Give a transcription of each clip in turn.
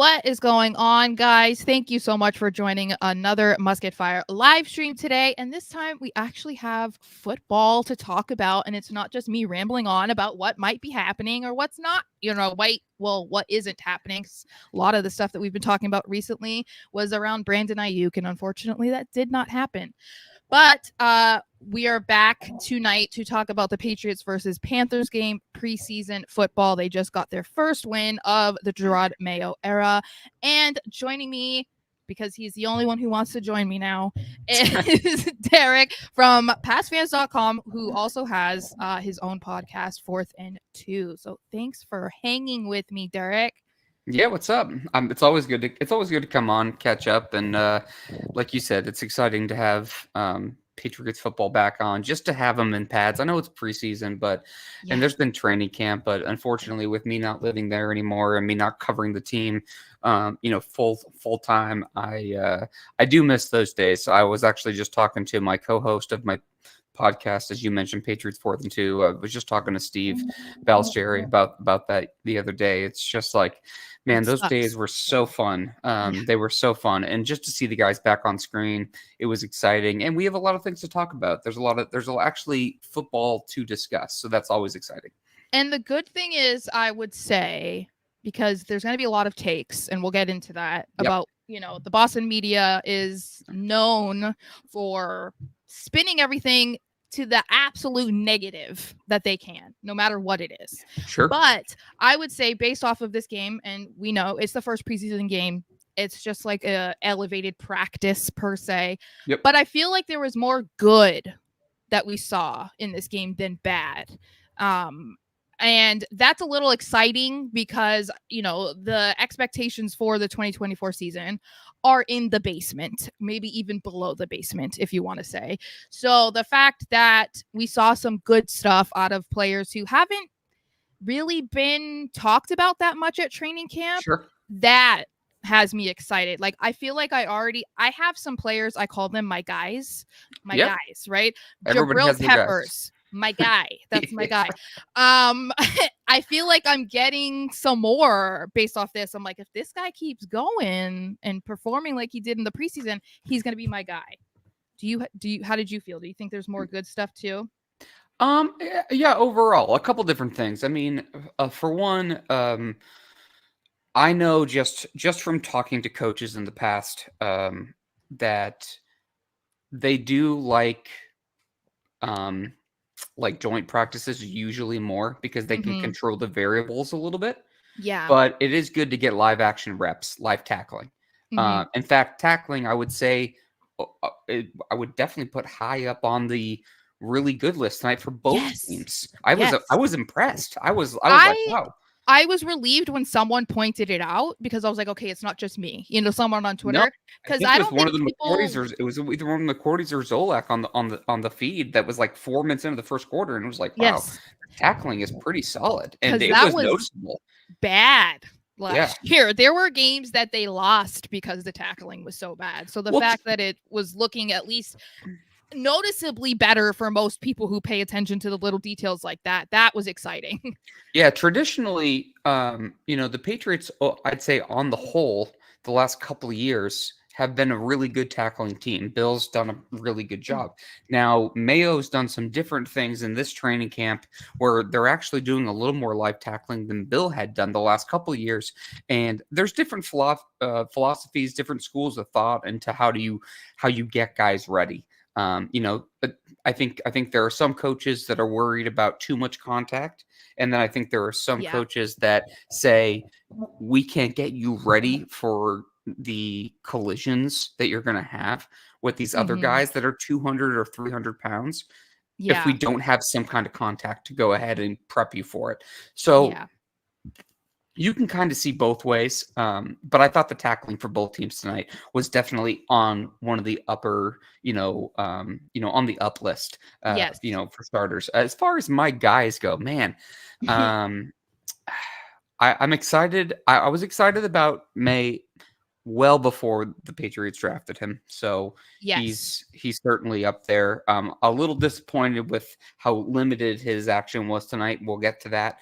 What is going on, guys? Thank you so much for joining another Musket Fire live stream today. And this time we actually have football to talk about. And it's not just me rambling on about what might be happening or what's not, what isn't happening. A lot of the stuff that we've been talking about recently was around Brandon Aiyuk. And unfortunately, that did not happen. But we are back tonight to talk about the Patriots versus Panthers game, preseason football. They just got their first win of the Mayo era. And joining me, because he's the only one who wants to join me now, is Derek from PassFans.com, who also has his own podcast, 4th and 2. So thanks for hanging with me, Derek. Yeah, what's up? It's always good to come on, catch up, and like you said, it's exciting to have Patriots football back on, just to have them in pads. I know it's preseason, and there's been training camp, but unfortunately, with me not living there anymore and me not covering the team, full time, I do miss those days. So I was actually just talking to my co-host of my podcast, as you mentioned, Patriots 4th and 2. I was just talking to Steve Balsgerry about that the other day. It's just like, man, those days were so fun. They were so fun, and just to see the guys back on screen, it was exciting. And we have a lot of things to talk about. There's actually football to discuss, so that's always exciting. And the good thing is, I would say, because there's going to be a lot of takes, and we'll get into that about, the Boston media is known for spinning everything to the absolute negative that they can, no matter what it is. Sure. But I would say, based off of this game, and we know it's the first preseason game, it's just like a elevated practice per se. Yep. But I feel like there was more good that we saw in this game than bad. And that's a little exciting because, the expectations for the 2024 season are in the basement, maybe even below the basement, if you want to say. So the fact that we saw some good stuff out of players who haven't really been talked about that much at training camp, sure, that has me excited. Like, I feel like I have some players, I call them my guys, guys, right? Everybody Jabril has Peppers. My guy. That's my guy. I feel like I'm getting some more based off this. I'm like, if this guy keeps going and performing like he did in the preseason, he's going to be my guy. How did you feel? Do you think there's more good stuff too? Yeah, overall, a couple different things. I mean, for one, I know just from talking to coaches in the past, that they do like joint practices usually more because they can control the variables a little bit. Yeah. But it is good to get live action reps, live tackling. In fact, tackling, I would say, I would definitely put high up on the really good list tonight for both teams. I was impressed. I was like, wow. I was relieved when someone pointed it out because I was like, okay, it's not just me. Someone on Twitter. Because I don't think it was either one of the McCourties or Zolak on the feed that was like 4 minutes into the first quarter, and it was like, wow, tackling is pretty solid, and it was noticeable. Bad last year. There were games that they lost because the tackling was so bad. So the fact that it was looking at least noticeably better for most people who pay attention to the little details like that was exciting. Yeah, traditionally, the Patriots, I'd say on the whole, the last couple of years have been a really good tackling team. Bill's done a really good job. Now, Mayo's done some different things in this training camp where they're actually doing a little more live tackling than Bill had done the last couple of years. And there's different philosophies, different schools of thought into how you get guys ready. But I think there are some coaches that are worried about too much contact. And then I think there are some coaches that say, we can't get you ready for the collisions that you're going to have with these other guys that are 200 or 300 pounds. If we don't have some kind of contact to go ahead and prep you for it. So you can kind of see both ways. But I thought the tackling for both teams tonight was definitely on one of the upper, on the up list, for starters. As far as my guys go, man, I'm excited. I was excited about May well before the Patriots drafted him. So he's certainly up there. A little disappointed with how limited his action was tonight. We'll get to that.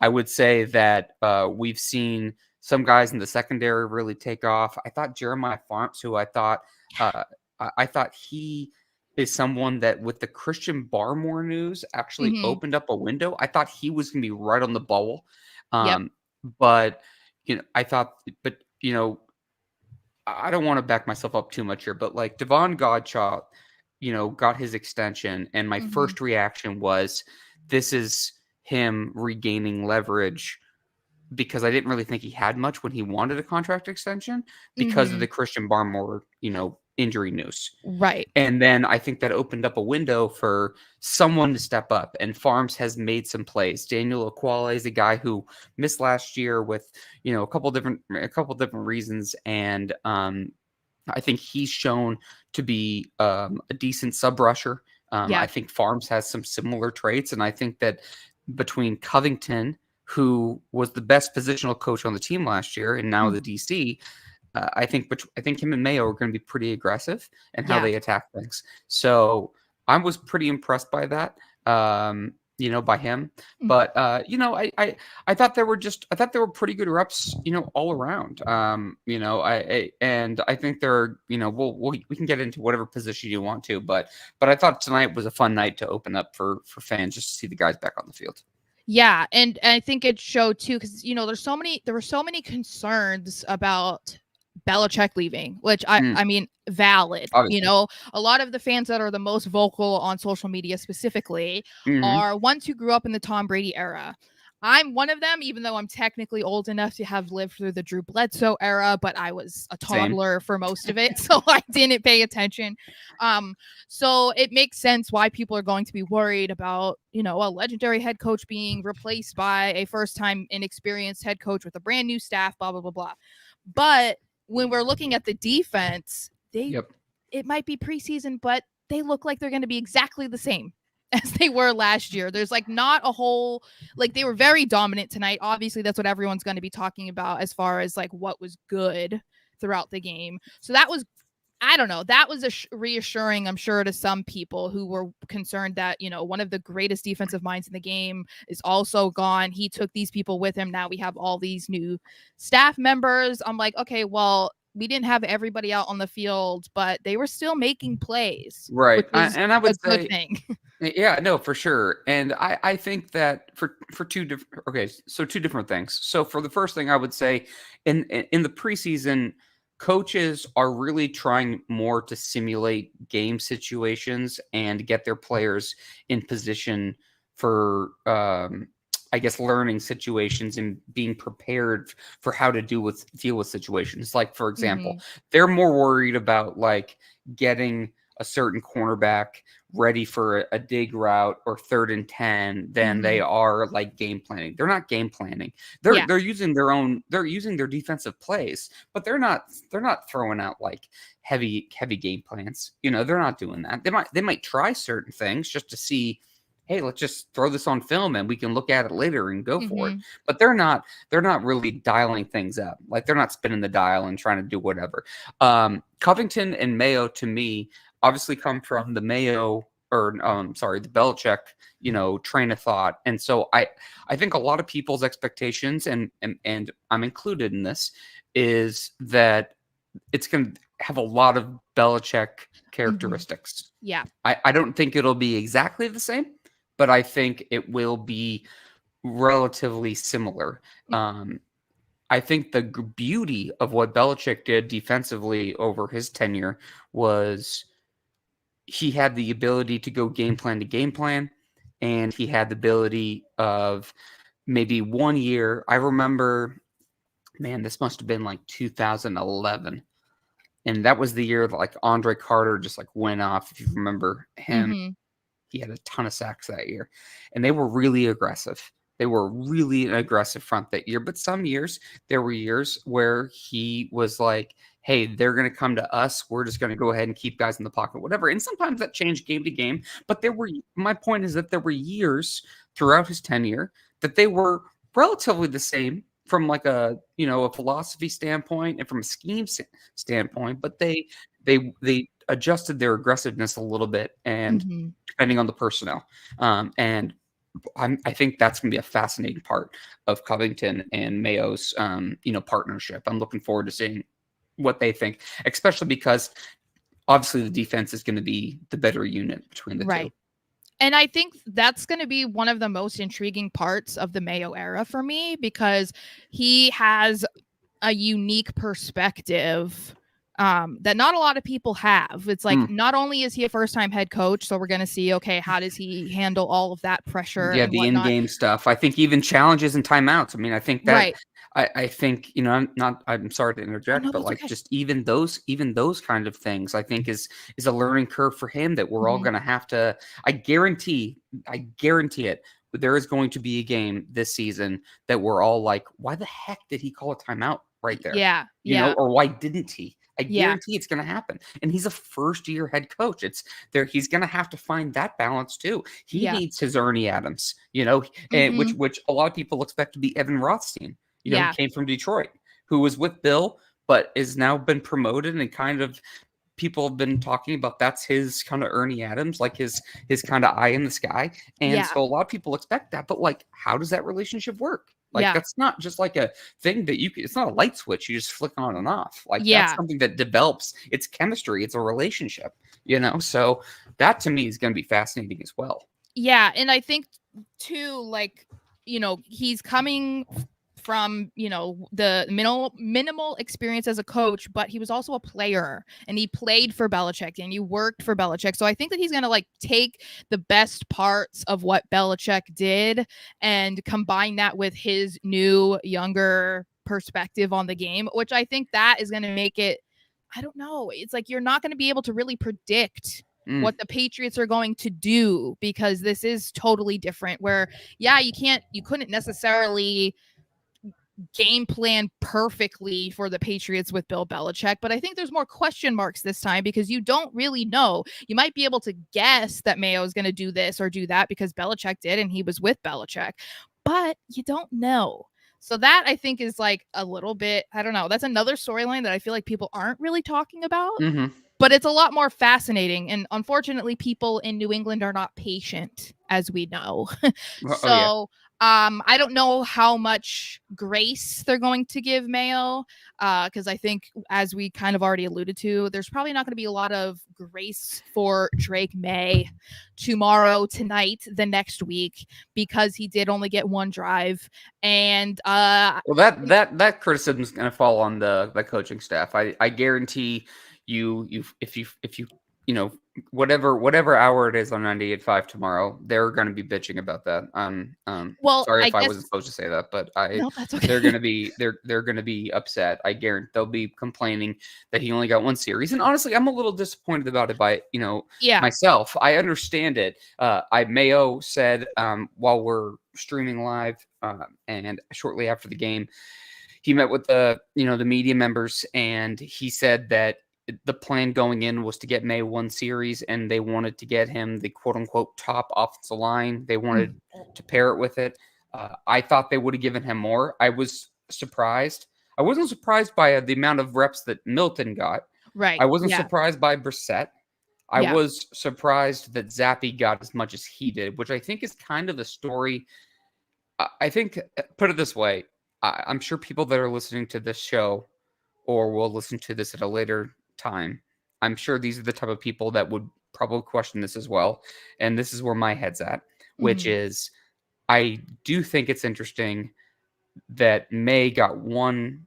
I would say that we've seen some guys in the secondary really take off. I thought Jeremiah Farms, who uh, I thought he is someone that with the Christian Barmore news actually Mm-hmm. opened up a window. I thought he was going to be right on the bubble. Yep. But I thought, but I don't want to back myself up too much here, but like Devon Godchaux, got his extension, and my Mm-hmm. first reaction was, this is him regaining leverage, because I didn't really think he had much when he wanted a contract extension because of Mm-hmm. the Christian Barmore, injury news. Right. And then I think that opened up a window for someone to step up, and Farms has made some plays. Daniel Aquale is a guy who missed last year with, a couple different reasons, and I think he's shown to be a decent sub rusher. I Yeah. think Farms has some similar traits, and I think that between Covington, who was the best positional coach on the team last year, and now the DC, I think him and Mayo are going to be pretty aggressive in how Yeah. they attack things. So I was pretty impressed by that. By him. But I thought there were pretty good reps, all around. And I think there, we can get into whatever position you want to, but I thought tonight was a fun night to open up for fans, just to see the guys back on the field. Yeah, and I think it showed too, because there were so many concerns about Belichick leaving, which I mean, valid. Obviously. A lot of the fans that are the most vocal on social media specifically Mm-hmm. are ones who grew up in the Tom Brady era. I'm one of them, even though I'm technically old enough to have lived through the Drew Bledsoe era, but I was a Same. toddler for most of it, so I didn't pay attention. So it makes sense why people are going to be worried about, a legendary head coach being replaced by a first-time inexperienced head coach with a brand new staff, blah, blah, blah, blah. But when we're looking at the defense, it might be preseason, but they look like they're going to be exactly the same as they were last year. There's not a whole, they were very dominant tonight. Obviously, that's what everyone's going to be talking about as far as what was good throughout the game. So that was, I don't know, that was reassuring, I'm sure, to some people who were concerned that, one of the greatest defensive minds in the game is also gone. He took these people with him. Now we have all these new staff members. I'm like, okay, well, we didn't have everybody out on the field, but they were still making plays. Right. Which was And I would a good say, thing. yeah, no, for sure. And I think that for two different, so two different things. So for the first thing, I would say in the preseason, coaches are really trying more to simulate game situations and get their players in position for, I guess, learning situations and being prepared for how to deal with situations. Like, for example, they're more worried about getting a certain cornerback ready for a dig route or 3rd and 10 than they are game planning. They're not game planning. They're using their defensive plays, but they're not throwing out heavy game plans. They're not doing that. They might try certain things just to see, hey, let's just throw this on film and we can look at it later and go for it. But they're not really dialing things up. They're not spinning the dial and trying to do whatever. Covington and Mayo, to me, obviously come from the Mayo the Belichick, train of thought. And so I think a lot of people's expectations, and I'm included in this, is that it's going to have a lot of Belichick characteristics. Yeah. I don't think it'll be exactly the same, but I think it will be relatively similar. I think the beauty of what Belichick did defensively over his tenure was he had the ability to go game plan to game plan, and he had the ability of maybe 1 year. I remember, man, this must have been 2011. And that was the year that Andre Carter just went off. If you remember him, he had a ton of sacks that year, and they were really aggressive. They were really an aggressive front that year. But some years, there were years where he was like, hey, they're going to come to us. We're just going to go ahead and keep guys in the pocket, whatever. And sometimes that changed game to game. But my point is that there were years throughout his tenure that they were relatively the same from a philosophy standpoint and from a scheme standpoint, but they adjusted their aggressiveness a little bit, and depending on the personnel. And I think that's going to be a fascinating part of Covington and Mayo's, partnership. I'm looking forward to seeing what they think, especially because obviously the defense is going to be the better unit between the two. Right. And I think that's going to be one of the most intriguing parts of the Mayo era for me, because he has a unique perspective that not a lot of people have. It's like, not only is he a first-time head coach, so we're going to see, okay, how does he handle all of that pressure Yeah, and the whatnot. in-game stuff. I think even challenges and timeouts. I mean, I think that Right. I think, I'm sorry to Oh, interject, no, but that's like okay. just even those kind of things, I think is a learning curve for him that we're all Mhm. going to have to. I guarantee it. There is going to be a game this season that we're all like, why the heck did he call a timeout right there? Yeah. Yeah. Or why didn't he? I Yeah. guarantee it's going to happen. And he's a first-year head coach. It's there. He's going to have to find that balance too. He Yeah. needs his Ernie Adams, and Mhm. which a lot of people expect to be Evan Rothstein. Who Yeah. came from Detroit, who was with Bill, but is now been promoted and kind of people have been talking about that's his kind of Ernie Adams, like his kind of eye in the sky. And Yeah. so a lot of people expect that, but like, how does that relationship work? Like, Yeah. that's not just like a thing that it's not a light switch you just flick on and off. Like, that's Yeah. something that develops. It's chemistry. It's a relationship, So that to me is going to be fascinating as well. Yeah. And I think too, like, he's coming from, the minimal experience as a coach, but he was also a player and he played for Belichick and he worked for Belichick. So I think that he's going to like take the best parts of what Belichick did and combine that with his new, younger perspective on the game, which I think that is going to make it, I don't know. It's like you're not going to be able to really predict what the Patriots are going to do, because this is totally different where, yeah, you couldn't necessarily game plan perfectly for the Patriots with Bill Belichick, but I think there's more question marks this time because you don't really know. You might be able to guess that Mayo is going to do this or do that because Belichick did and he was with Belichick, but you don't know. So that I think is like a little bit, I don't know. That's another storyline that I feel like people aren't really talking about. Mm-hmm. But it's a lot more fascinating. And unfortunately, people in New England are not patient, as we know. Oh yeah. So I don't know how much grace they're going to give Mayo, because I think, as we kind of already alluded to, there's probably not going to be a lot of grace for Drake May tomorrow, tonight, the next week, because he did only get one drive. And well, that criticism is going to fall on the coaching staff. I guarantee you if you whatever hour it is on 98.5 tomorrow, they're going to be bitching about that. well, Sorry I if I guess wasn't supposed to say that, but no, that's okay. they're going to be they're going to be upset. I guarantee they'll be complaining that he only got one series. And honestly, I'm a little disappointed about it by Yeah. myself. I understand it. Mayo said while we're streaming live and shortly after the game, he met with the media members, and he said that the plan going in was to get May one series, and they wanted to get him the quote unquote top offensive line. They wanted to pair it with it. I thought they would have given him more. I was surprised. I wasn't surprised by the amount of reps that Milton got. Right. I wasn't Yeah. surprised by Brissett. I Yeah. was surprised that Zappe got as much as he did, which I think is kind of the story. I think, put it this way, I'm sure people that are listening to this show or will listen to this at a later time, I'm sure these are the type of people that would probably question this as well. And this is where my head's at, which is I do think it's interesting that May got one,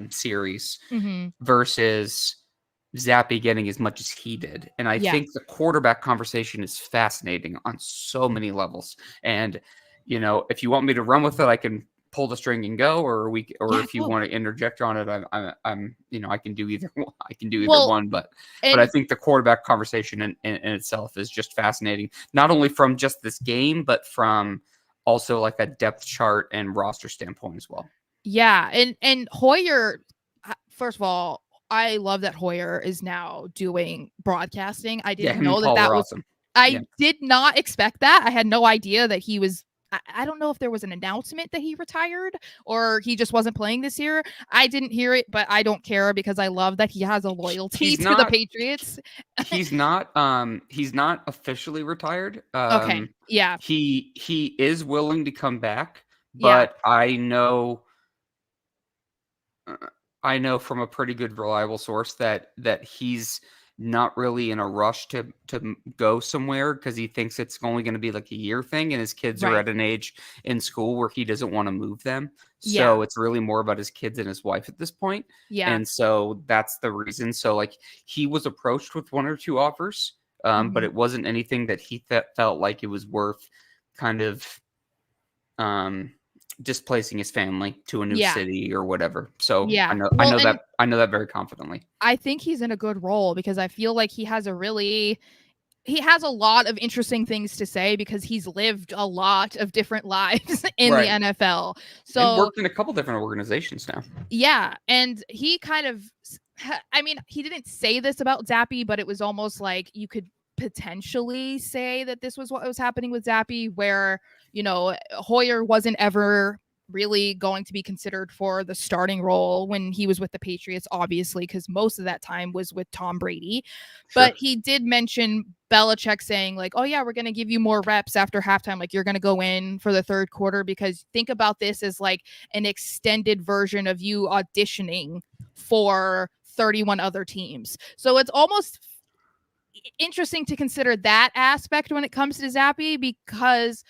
series versus Zappe getting as much as he did. And I Yeah. think the quarterback conversation is fascinating on so many levels. And, if you want me to run with it, I can pull the string and go, or Yeah, if you go. want to interject on it, I'm I can do either one. I can do either Well, one, but I and think the quarterback conversation in itself is just fascinating, not only from just this game, but from also like a depth chart and roster standpoint as well. yeah, and Hoyer, first of all, I love that Hoyer is now doing broadcasting. I Yeah, didn't him and know that Paul that were was. awesome. I did not expect that. I had no idea that he was I don't know if there was an announcement that he retired or he just wasn't playing this year. I didn't hear it, but I don't care because I love that he has a loyalty He's to the not. Patriots. He's not officially retired. Okay. Yeah. He is willing to come back, Yeah. but I know from a pretty good reliable source that he's not really in a rush to go somewhere because he thinks it's only going to be like a year thing, and his kids are Right. at an age in school where he doesn't want to move them. Yeah. So it's really more about his kids and his wife at this point. Yeah. And so that's the reason. So like he was approached with 1 or 2 offers, but Mhm. it wasn't anything that he felt like it was worth kind of displacing his family to a new Yeah. city or whatever. So Yeah. I Well, know and that very confidently. I think he's in a good role because I feel like he has a lot of interesting things to say because he's lived a lot of different lives in the Right. NFL. And So, worked in a couple different organizations now. yeah, and he kind of I mean, he didn't say this about Zappy, but it was almost like you could potentially say that this was what was happening with Zappy, where, Hoyer wasn't ever really going to be considered for the starting role when he was with the Patriots, obviously, because most of that time was with Tom Brady. But Sure. he did mention Belichick saying, like, oh, yeah, we're going to give you more reps after halftime. Like, you're going to go in for the third quarter because think about this as like an extended version of you auditioning for 31 other teams. So it's almost interesting to consider that aspect when it comes to Zappy because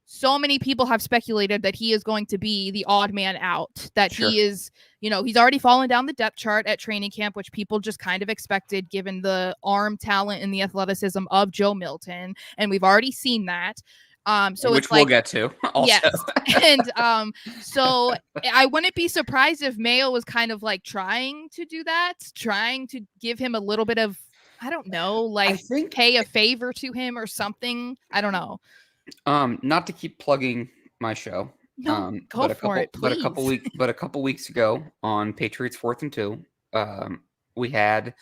so many people have speculated that he is going to be the odd man out, that Sure. he is, he's already fallen down the depth chart at training camp, which people just kind of expected given the arm talent and the athleticism of Joe Milton. And we've already seen that. So Which it's we'll like, get to yes. also. And so I wouldn't be surprised if Mayo was kind of like trying to do that, trying to give him a little bit of, I don't know, like I think pay a favor to him or something. I don't know. not to keep plugging my show. No, go But a for it, please. couple weeks ago on Patriots 4th and 2, we had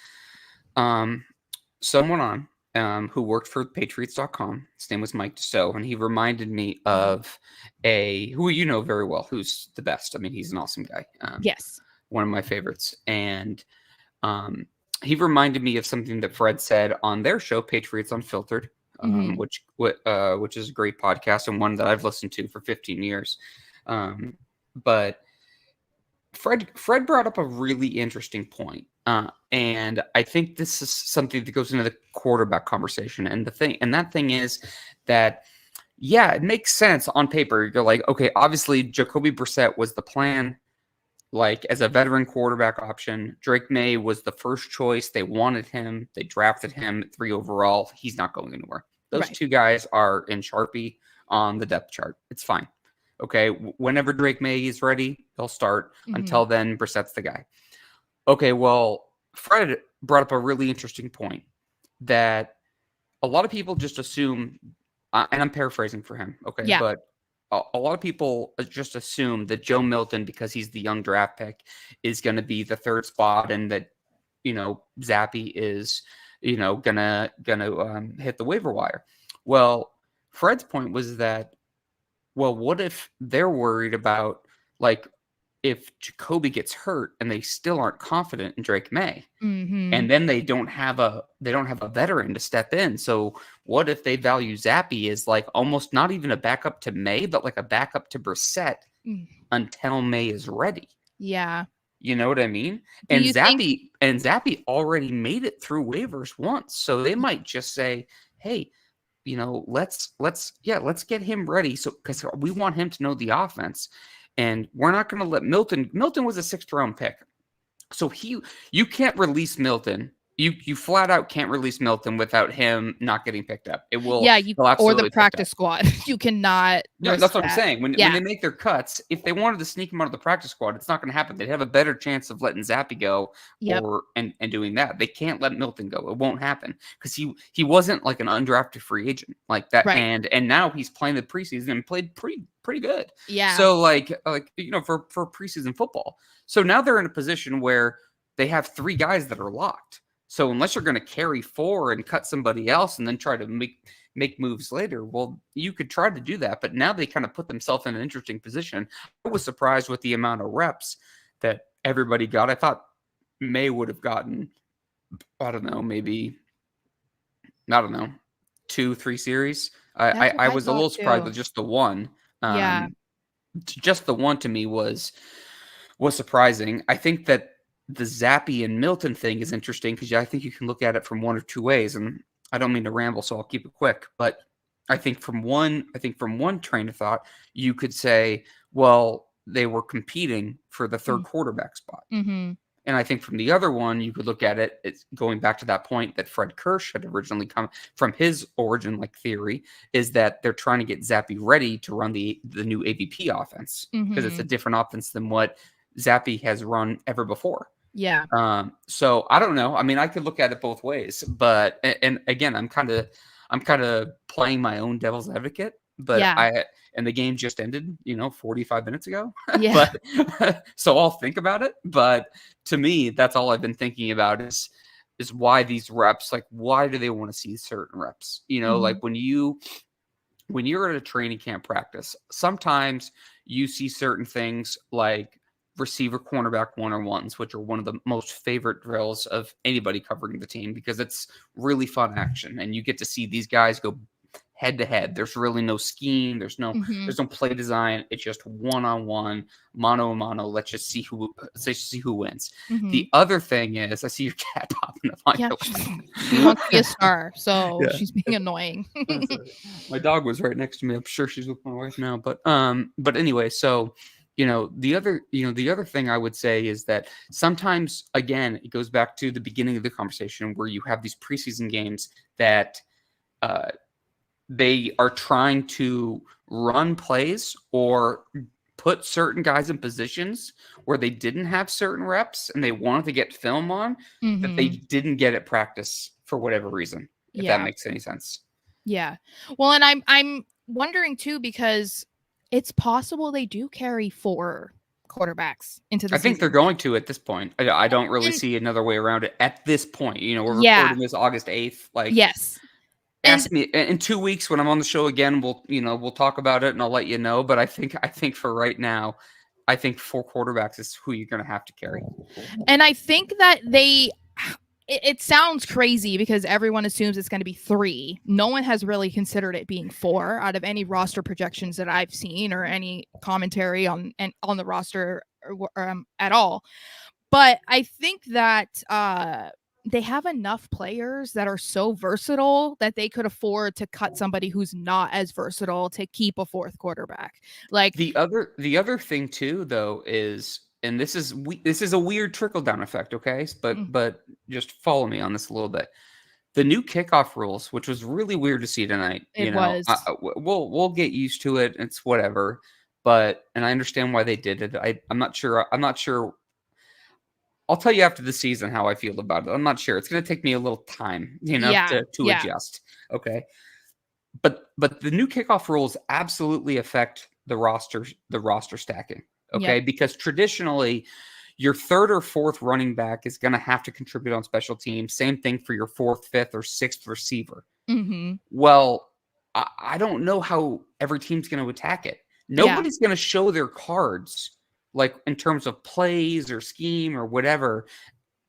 someone on who worked for Patriots.com. His name was Mike Destow, and he reminded me of who you know very well, who's the best. I mean, he's an awesome guy. Yes. One of my favorites. And he reminded me of something that Fred said on their show, Patriots Unfiltered, which is a great podcast and one that I've listened to for 15 years. But Fred brought up a really interesting point. And I think this is something that goes into the quarterback conversation. And that thing is that, yeah, it makes sense on paper. You're like, okay, obviously Jacoby Brissett was the plan, like as a veteran quarterback option. Drake May was the first choice. They wanted him. They drafted him at 3 overall. He's not going anywhere. Those two guys are in Sharpie on the depth chart. It's fine. Okay, whenever Drake May is ready, he'll start. Until then, Brissett's the guy. Okay, well, Fred brought up a really interesting point that a lot of people just assume, and I'm paraphrasing for him, okay, Yeah. but a lot of people just assume that Joe Milton, because he's the young draft pick, is going to be the third spot, and that Zappy is gonna hit the waiver wire. Well, Fred's point was that, well, what if they're worried about, like, if Jacoby gets hurt and they still aren't confident in Drake May, and then they don't have a veteran to step in. So what if they value Zappy as like almost not even a backup to May, but like a backup to Brissett until May is ready? Yeah. You know what I mean? Do And you think Zappy already made it through waivers once, so they might just say, "Hey, let's get him ready." So because we want him to know the offense, and we're not going to let Milton. Milton was a 6th round pick, so you can't release Milton. You flat out can't release Milton without him not getting picked up. He'll or absolutely the pick up. practice squad. You cannot. No, that's what I'm saying. When Yeah. they make their cuts, if they wanted to sneak him out of the practice squad, it's not going to happen. They'd have a better chance of letting Zappy go and doing that. They can't let Milton go. It won't happen because he wasn't like an undrafted free agent like that. Right. And now he's playing the preseason and played pretty good. Yeah. So for preseason football. So now they're in a position where they have 3 guys that are locked. So unless you're going to carry 4 and cut somebody else and then try to make moves later. Well, you could try to do that, but now they kind of put themselves in an interesting position. I was surprised with the amount of reps that everybody got. I thought May would have gotten, I don't know, maybe, I don't know, 2-3 series. That's what I I was a thought little surprised too. with just the one. Yeah. Just the one to me was surprising. I think that the Zappy and Milton thing is interesting because I think you can look at it from one or two ways, and I don't mean to ramble, so I'll keep it quick. But I think from one train of thought, you could say, well, they were competing for the third quarterback spot. Mm-hmm. And I think from the other one, you could look at it, it's going back to that point that Fred Kirsch had originally come from his origin, like theory, is that they're trying to get Zappy ready to run the new AVP offense because it's a different offense than what Zappy has run ever before. Yeah. So I don't know. I mean, I could look at it both ways, but and again, I'm kind of playing my own devil's advocate. But and the game just ended, 45 minutes ago. Yeah. But so I'll think about it. But to me, that's all I've been thinking about is why these reps, like why do they want to see certain reps? Like when you're at a training camp practice, sometimes you see certain things like receiver cornerback one-on-ones, which are one of the most favorite drills of anybody covering the team because it's really fun action and you get to see these guys go head to head. There's really no scheme. There's no play design. It's just one-on-one, mano-a-mano. Let's just see who wins. The other thing is, I see your cat popping up. Yeah, she wants to be a star, so she's being annoying. My dog was right next to me. I'm sure she's with my wife now. But anyway, so the other thing I would say is that sometimes, again, it goes back to the beginning of the conversation where you have these preseason games that they are trying to run plays or put certain guys in positions where they didn't have certain reps and they wanted to get film on that they didn't get at practice for whatever reason, if that makes any sense. Yeah. Well, and I'm wondering too, because it's possible they do carry 4 quarterbacks into the I think season. they're going to at this point. I don't really see another way around it at this point. We're recording this August 8th. Yes. Ask me in 2 weeks when I'm on the show again. We'll talk about it and I'll let you know. But I think for right now, I think 4 quarterbacks is who you're going to have to carry. And I think that it sounds crazy because everyone assumes it's going to be 3. No one has really considered it being 4 out of any roster projections that I've seen or any commentary on the roster at all. But I think that they have enough players that are so versatile that they could afford to cut somebody who's not as versatile to keep a 4th quarterback. Like the other thing too, though, is, and this is a weird trickle down effect. Okay. But just follow me on this a little bit. The new kickoff rules, which was really weird to see tonight. We'll get used to it. It's whatever. And I understand why they did it. I'm not sure. I'll tell you after the season how I feel about it. I'm not sure. It's going to take me a little time, to adjust. Okay. But the new kickoff rules absolutely affect the roster stacking. Okay. Yep. Because traditionally your 3rd or 4th running back is going to have to contribute on special teams. Same thing for your 4th, 5th, or 6th receiver. Well, I don't know how every team's going to attack it. Nobody's going to show their cards, like in terms of plays or scheme or whatever,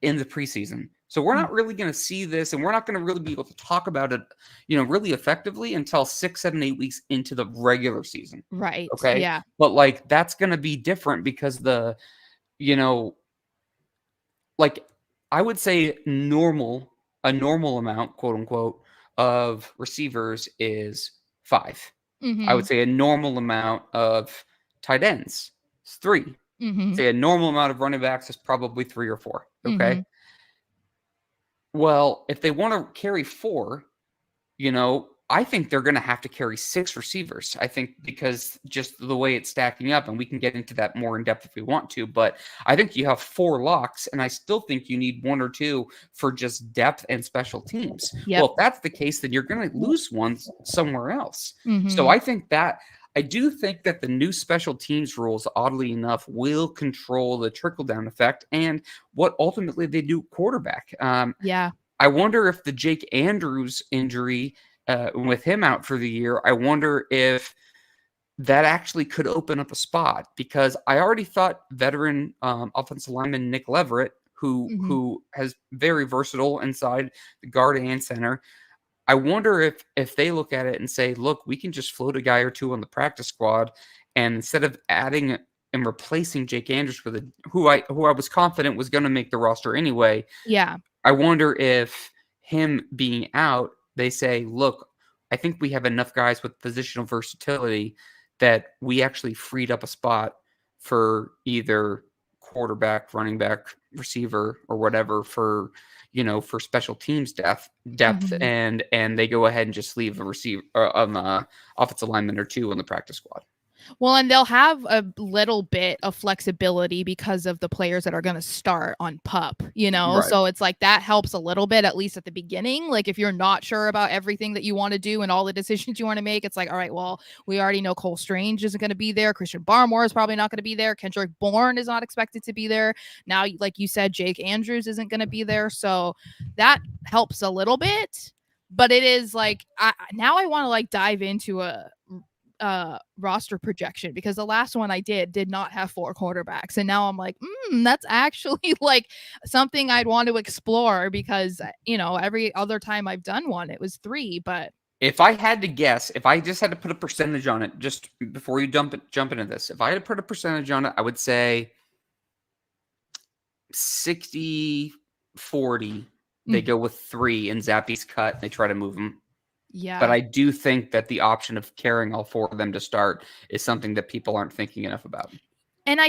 in the preseason. So we're not really going to see this, and we're not going to really be able to talk about it, really effectively until 6, 7, 8 weeks into the regular season. Right. Okay. Yeah. But that's going to be different because I would say a normal amount, quote unquote, of receivers is 5. I would say a normal amount of tight ends is 3. Say a normal amount of running backs is probably 3 or 4. Okay. Well, if they want to carry 4, I think they're going to have to carry 6 receivers. I think because just the way it's stacking up, and we can get into that more in depth if we want to, but I think you have 4 locks, and I still think you need 1 or 2 for just depth and special teams. Yep. Well, if that's the case, then you're going to lose one somewhere else. So I do think that the new special teams rules, oddly enough, will control the trickle-down effect and what ultimately they do quarterback. I wonder if the Jake Andrews injury with him out for the year, I wonder if that actually could open up a spot, because I already thought veteran offensive lineman Nick Leverett, who has very versatile inside the guard and center. I wonder if they look at it and say, look, we can just float a guy or two on the practice squad, and instead of adding and replacing Jake Andrews with who I was confident was going to make the roster anyway. Yeah. I wonder if him being out, they say, look, I think we have enough guys with positional versatility that we actually freed up a spot for either quarterback, running back, receiver, or whatever for special teams depth, and they go ahead and just leave a receiver, offensive lineman or two on the practice squad. Well, and they'll have a little bit of flexibility because of the players that are going to start on PUP, Right. So it's like that helps a little bit, at least at the beginning. Like if you're not sure about everything that you want to do and all the decisions you want to make, it's like, all right, well, we already know Cole Strange isn't going to be there. Christian Barmore is probably not going to be there. Kendrick Bourne is not expected to be there. Now, like you said, Jake Andrews isn't going to be there. So that helps a little bit. But it is like, now I want to like dive into a roster projection, because the last one I did not have 4 quarterbacks, and now I'm like, that's actually like something I'd want to explore, because every other time I've done one it was 3. But if I had to guess, if I just had to put a percentage on it, just before you jump into this, if I had to put a percentage on it, I would say 60-40. They go with 3 and Zappy's cut, and they try to move him. Yeah. But I do think that the option of carrying all 4 of them to start is something that people aren't thinking enough about. And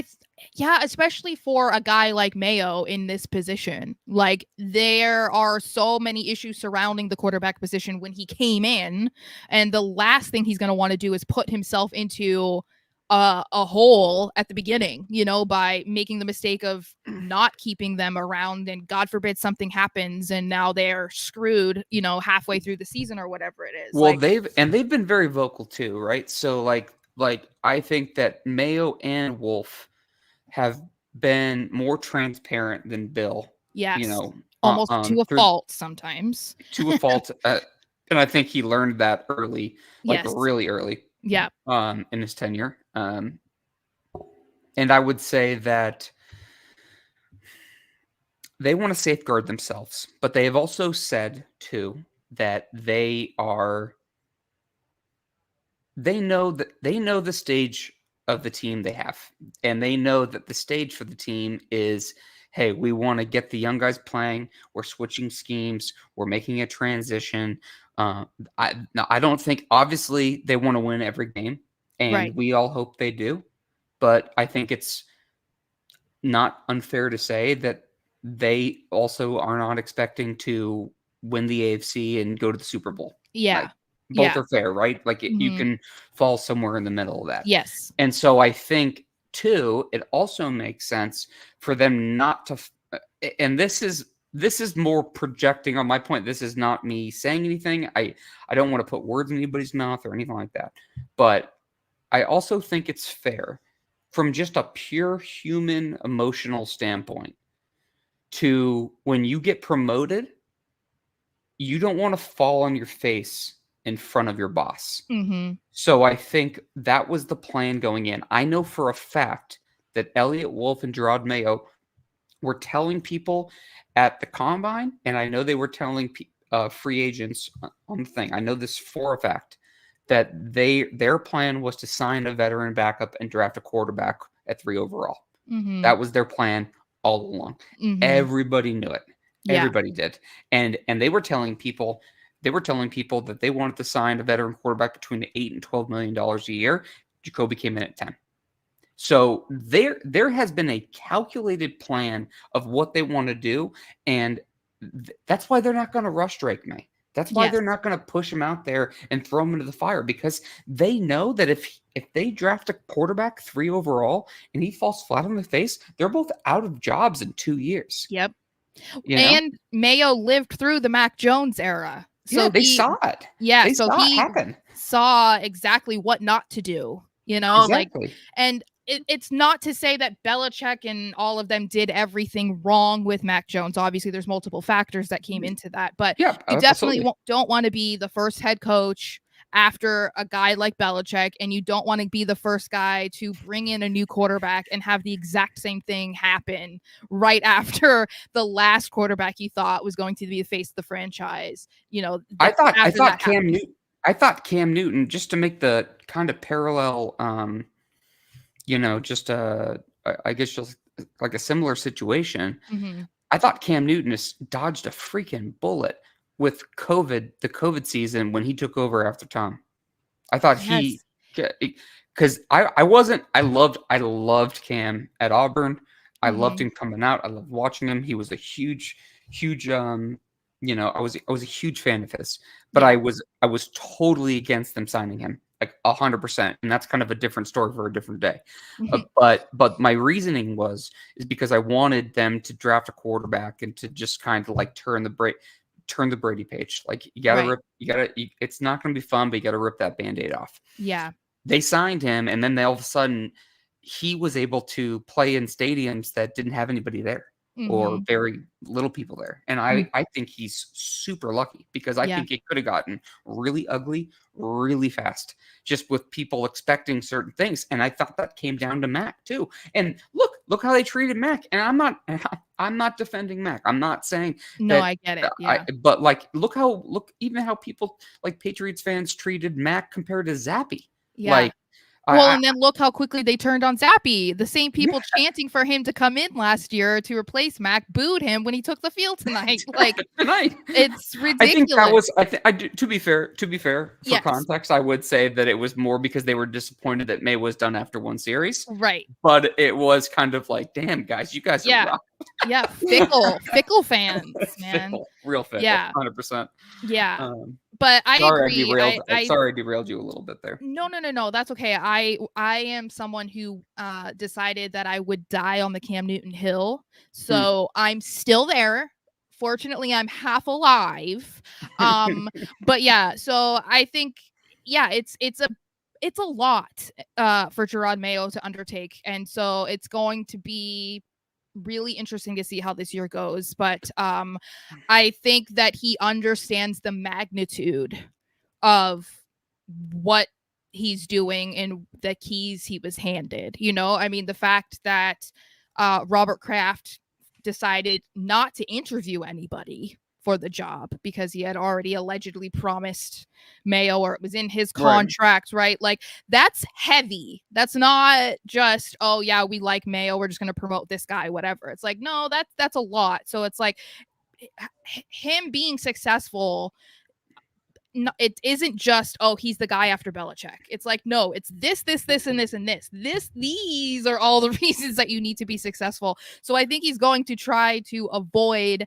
especially for a guy like Mayo in this position, like there are so many issues surrounding the quarterback position when he came in, and the last thing he's going to want to do is put himself into a hole at the beginning, by making the mistake of not keeping them around, and God forbid something happens and now they're screwed, halfway through the season or whatever it is. Well, they've been very vocal too, right? So like I think that Mayo and Wolf have been more transparent than Bill. Yes. Almost to a fault sometimes. To a fault. And I think he learned that early, really early. Yeah. In his tenure. And I would say that they want to safeguard themselves, but they have also said too that they know the stage of the team they have, and they know that the stage for the team is, hey, we want to get the young guys playing. We're switching schemes. We're making a transition. I don't think, obviously, they want to win every game, and we all hope they do. But I think it's not unfair to say that they also are not expecting to win the AFC and go to the Super Bowl. Yeah. Both are fair, right? Like you can fall somewhere in the middle of that. Yes. And so I think, too, it also makes sense for them not to and this is more projecting on my point. This is not me saying anything. I don't want to put words in anybody's mouth or anything like that. But I also think it's fair from just a pure human emotional standpoint to when you get promoted, you don't want to fall on your face in front of your boss. So I think that was the plan going in. I know for a fact that Elliott Wolf and Gerard Mayo were telling people at the combine, and I know they were telling free agents on the thing. I know this for a fact that their plan was to sign a veteran backup and draft a quarterback at 3 overall. That was their plan all along. Everybody knew it. Everybody did. And they were telling people that they wanted to sign a veteran quarterback between $8 and $12 million a year. Jacoby came in at 10. So there has been a calculated plan of what they want to do, and that's why they're not going to rush Drake May. That's why they're not going to push him out there and throw him into the fire, because they know that if they draft a quarterback 3 overall and he falls flat on the face, they're both out of jobs in 2 years. Yep. And Mayo lived through the Mac Jones era. So they saw it. Yeah. They so saw he it happen. Saw exactly what not to do, exactly. And it's not to say that Belichick and all of them did everything wrong with Mac Jones. Obviously, there's multiple factors that came into that, but Yeah, you definitely absolutely. don't want to be the first head coach after a guy like Belichick, and you don't want to be the first guy to bring in a new quarterback and have the exact same thing happen right after the last quarterback you thought was going to be the face of the franchise. I After that thought happened. Cam Newton, just to make the kind of parallel, just I guess just like a similar situation. Mm-hmm. I thought Cam Newton has dodged a freaking bullet with the COVID season when he took over after Tom. I thought Yes. because I loved Cam at Auburn. I loved Mm-hmm. him coming out. I loved watching him. He was a huge I was a huge fan of his, but Yeah. I was totally against them signing him, like 100%. And that's kind of a different story for a different day. Mm-hmm. But my reasoning is because I wanted them to draft a quarterback and to just kind of like turn the Brady page. Like Right. it's not going to be fun, but you got to rip that Band-Aid off. Yeah. They signed him, and then all of a sudden he was able to play in stadiums that didn't have anybody there or Mm-hmm. very little people there. And Mm. I think he's super lucky because I Yeah. think it could have gotten really ugly really fast just with people expecting certain things. And I thought that came down to Mac too. And look how they treated Mac. And I'm not defending Mac. I'm not saying No, that I get it. Yeah. but like look even how people like Patriots fans treated Mac compared to Zappy. Yeah. Like Well, I and then look how quickly they turned on Zappy. The same yeah, people chanting for him to come in last year to replace Mac booed him when he took the field tonight. Like, tonight. it's I think that ridiculous. was to be fair for Yes. context, I would say that it was more because they were disappointed that May was done after one series. Right. But it was kind of like, damn guys, you guys are Yeah. rough. Yeah. Fickle fans, man. Real fickle, Yeah. 100%. Yeah. Um, But I agree. sorry I derailed you a little bit there. No. That's okay. I am someone who decided that I would die on the Cam Newton hill. Hmm. So I'm still there. Fortunately, I'm half alive. But yeah, so I think it's a lot for Gerard Mayo to undertake. And so it's going to be really interesting to see how this year goes. But I think that he understands the magnitude of what he's doing and the keys he was handed. I mean, the fact that Robert Kraft decided not to interview anybody for the job because he had already allegedly promised Mayo, or it was in his Right. contract, right? Like, that's heavy. That's not just, oh yeah, we like Mayo, we're just going to promote this guy, whatever. It's like, no, that's a lot. So it's like him being successful, no, it isn't just, oh, he's the guy after Belichick. It's like, no, it's this, and this, and this. These are all the reasons that you need to be successful. So I think he's going to try to avoid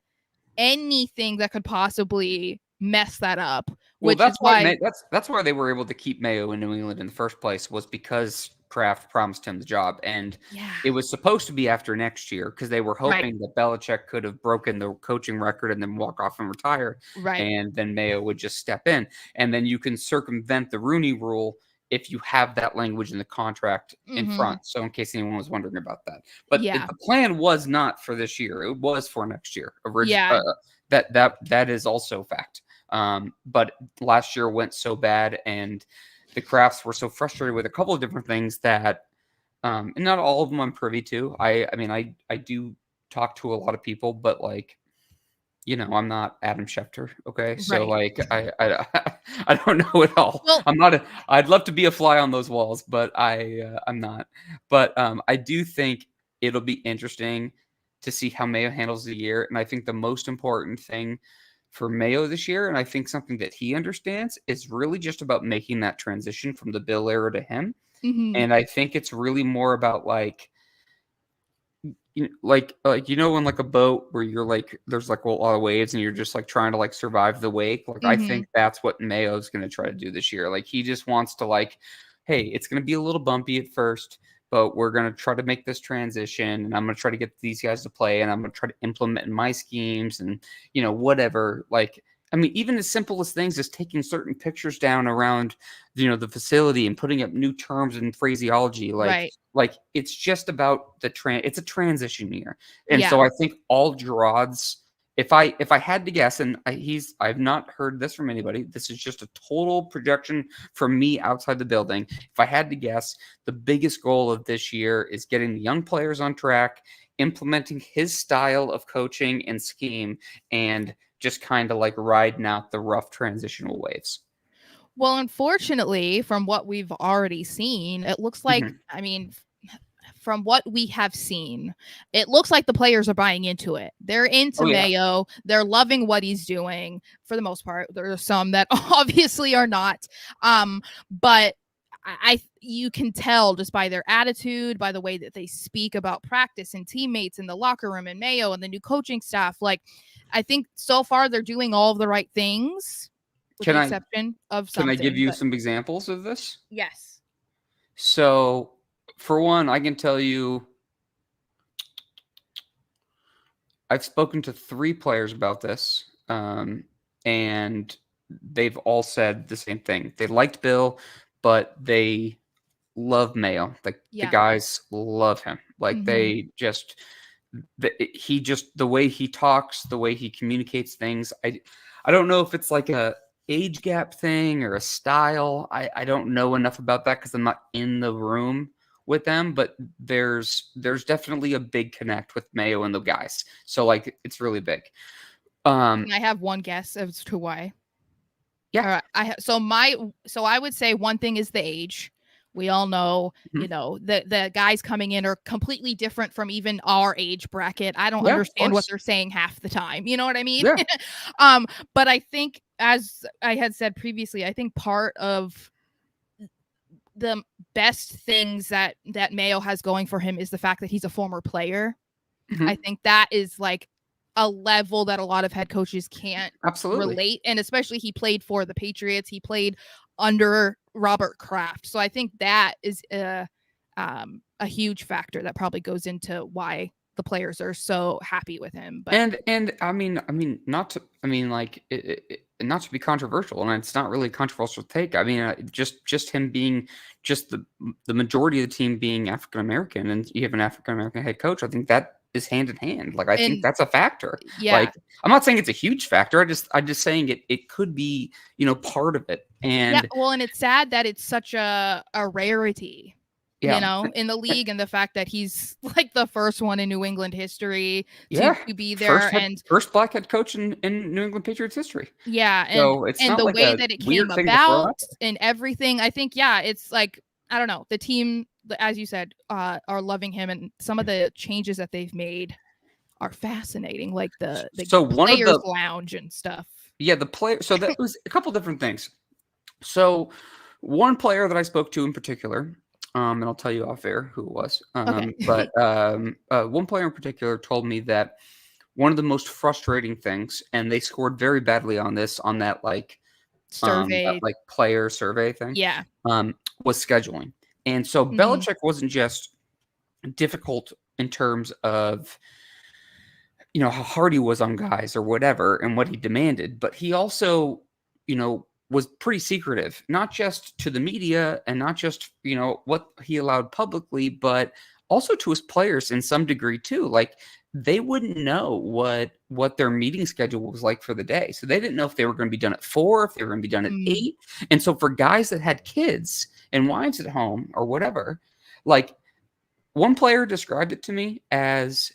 anything that could possibly mess that up, Well, which is why. that's why they were able to keep Mayo in New England in the first place, was because Kraft promised him the job, and Yeah. it was supposed to be after next year because they were Right. hoping that Belichick could have broken the coaching record and then walk off and retire, Right. and then Mayo would just step in, and then you can circumvent the Rooney Rule if you have that language in the contract in Mm-hmm. front. So in case anyone was wondering about that, but Yeah. the plan was not for this year; it was for next year. Yeah. That is also fact. But last year went so bad, and the Crafts were so frustrated with a couple of different things that, and not all of them I'm privy to. I mean, I do talk to a lot of people, but like, I'm not Adam Schefter. Okay. So Right. like, I don't know it all. Well, I'd love to be a fly on those walls, but I'm not. But I do think it'll be interesting to see how Mayo handles the year. And I think the most important thing for Mayo this year, and I think something that he understands, is really just about making that transition from the Bill era to him. mm-hmm. And I think it's really more about like, when like a boat where you're like, there's like a lot of waves and you're just like trying to like survive the wake. Like, I Mm-hmm. think that's what Mayo's going to try to do this year. Like, he just wants to like, hey, it's going to be a little bumpy at first, but we're going to try to make this transition, and I'm going to try to get these guys to play, and I'm going to try to implement my schemes and, whatever. Like, I mean, even as simple as things as taking certain pictures down around, the facility and putting up new terms and phraseology, Right. like it's just about it's a transition year. And Yeah. so I think all Gerard's, if I had to guess, and I've not heard this from anybody, this is just a total projection from me outside the building. If I had to guess, the biggest goal of this year is getting the young players on track, implementing his style of coaching and scheme, and just kind of like riding out the rough transitional waves. Well, unfortunately, from what we've already seen, it looks like, Mhm. I mean, from what we have seen, it looks like the players are buying into it. They're into Oh yeah. Mayo. They're loving what he's doing for the most part. There are some that obviously are not. But you can tell just by their attitude, by the way that they speak about practice and teammates in the locker room and Mayo and the new coaching staff. Like, I think so far they're doing all of the right things, with Can the I exception of can I give something. you But some examples of this? yes. So, for one, I can tell you I've spoken to 3 players about this, and they've all said the same thing. They liked Bill, but they love Mayo. The Yeah. guys love him. Like Hmm. they just the way he talks, the way he communicates things. I don't know if it's like a age gap thing or a style. I don't know enough about that because I'm not in the room with them, but there's definitely a big connect with Mayo and the guys. So like it's really big. Can I have one guess as to why? Yeah. All right. So I would say one thing is the age. We all know, Mhm. the guys coming in are completely different from even our age bracket. I don't Yeah, of understand what course. they're saying half the time. You know what I mean? Yeah. um, but I think, as I had said previously, I think part of the best things that Mayo has going for him is the fact that he's a former player. I Mhm. think that is like a level that a lot of head coaches can't Absolutely. relate. And especially he played for the Patriots. He played under Robert Kraft. So I think that is a huge factor that probably goes into why the players are so happy with him. But And I mean, not to, I mean, like, not to be controversial, and it's not really a controversial take. I mean, just him being just the majority of the team being African American, and you have an African American head coach. I think that is hand in hand. Like, I think and that's a factor. yeah. Like, I'm not saying it's a huge factor. I'm just saying it could be, part of it. Yeah, And well, and it's sad that it's such a rarity, yeah, in the league, and the fact that he's like the first one in New England history to yeah, be there. first And first black head coach in New England Patriots history. yeah, So it's and not the like way a that it came weird thing to throw about out. and everything, I think, yeah, it's like, I don't know, the team, as you said, are loving him, and some of the changes that they've made are fascinating, like the So one of players the lounge and stuff. yeah, the player. So that was a couple different things. So one player that I spoke to in particular, and I'll tell you off air who it was. Okay. But one player in particular told me that one of the most frustrating things, and they scored very badly on this on that Survey. player survey thing, Yeah. was scheduling. And so Hmm. Belichick wasn't just difficult in terms of how hard he was on guys or whatever and what he demanded, but he also, was pretty secretive, not just to the media and not just, what he allowed publicly, but also to his players in some degree too. Like they wouldn't know what their meeting schedule was like for the day. So they didn't know if they were going to be done at 4, if they were going to be done at Mm. 8. And so for guys that had kids and wives at home or whatever, like one player described it to me as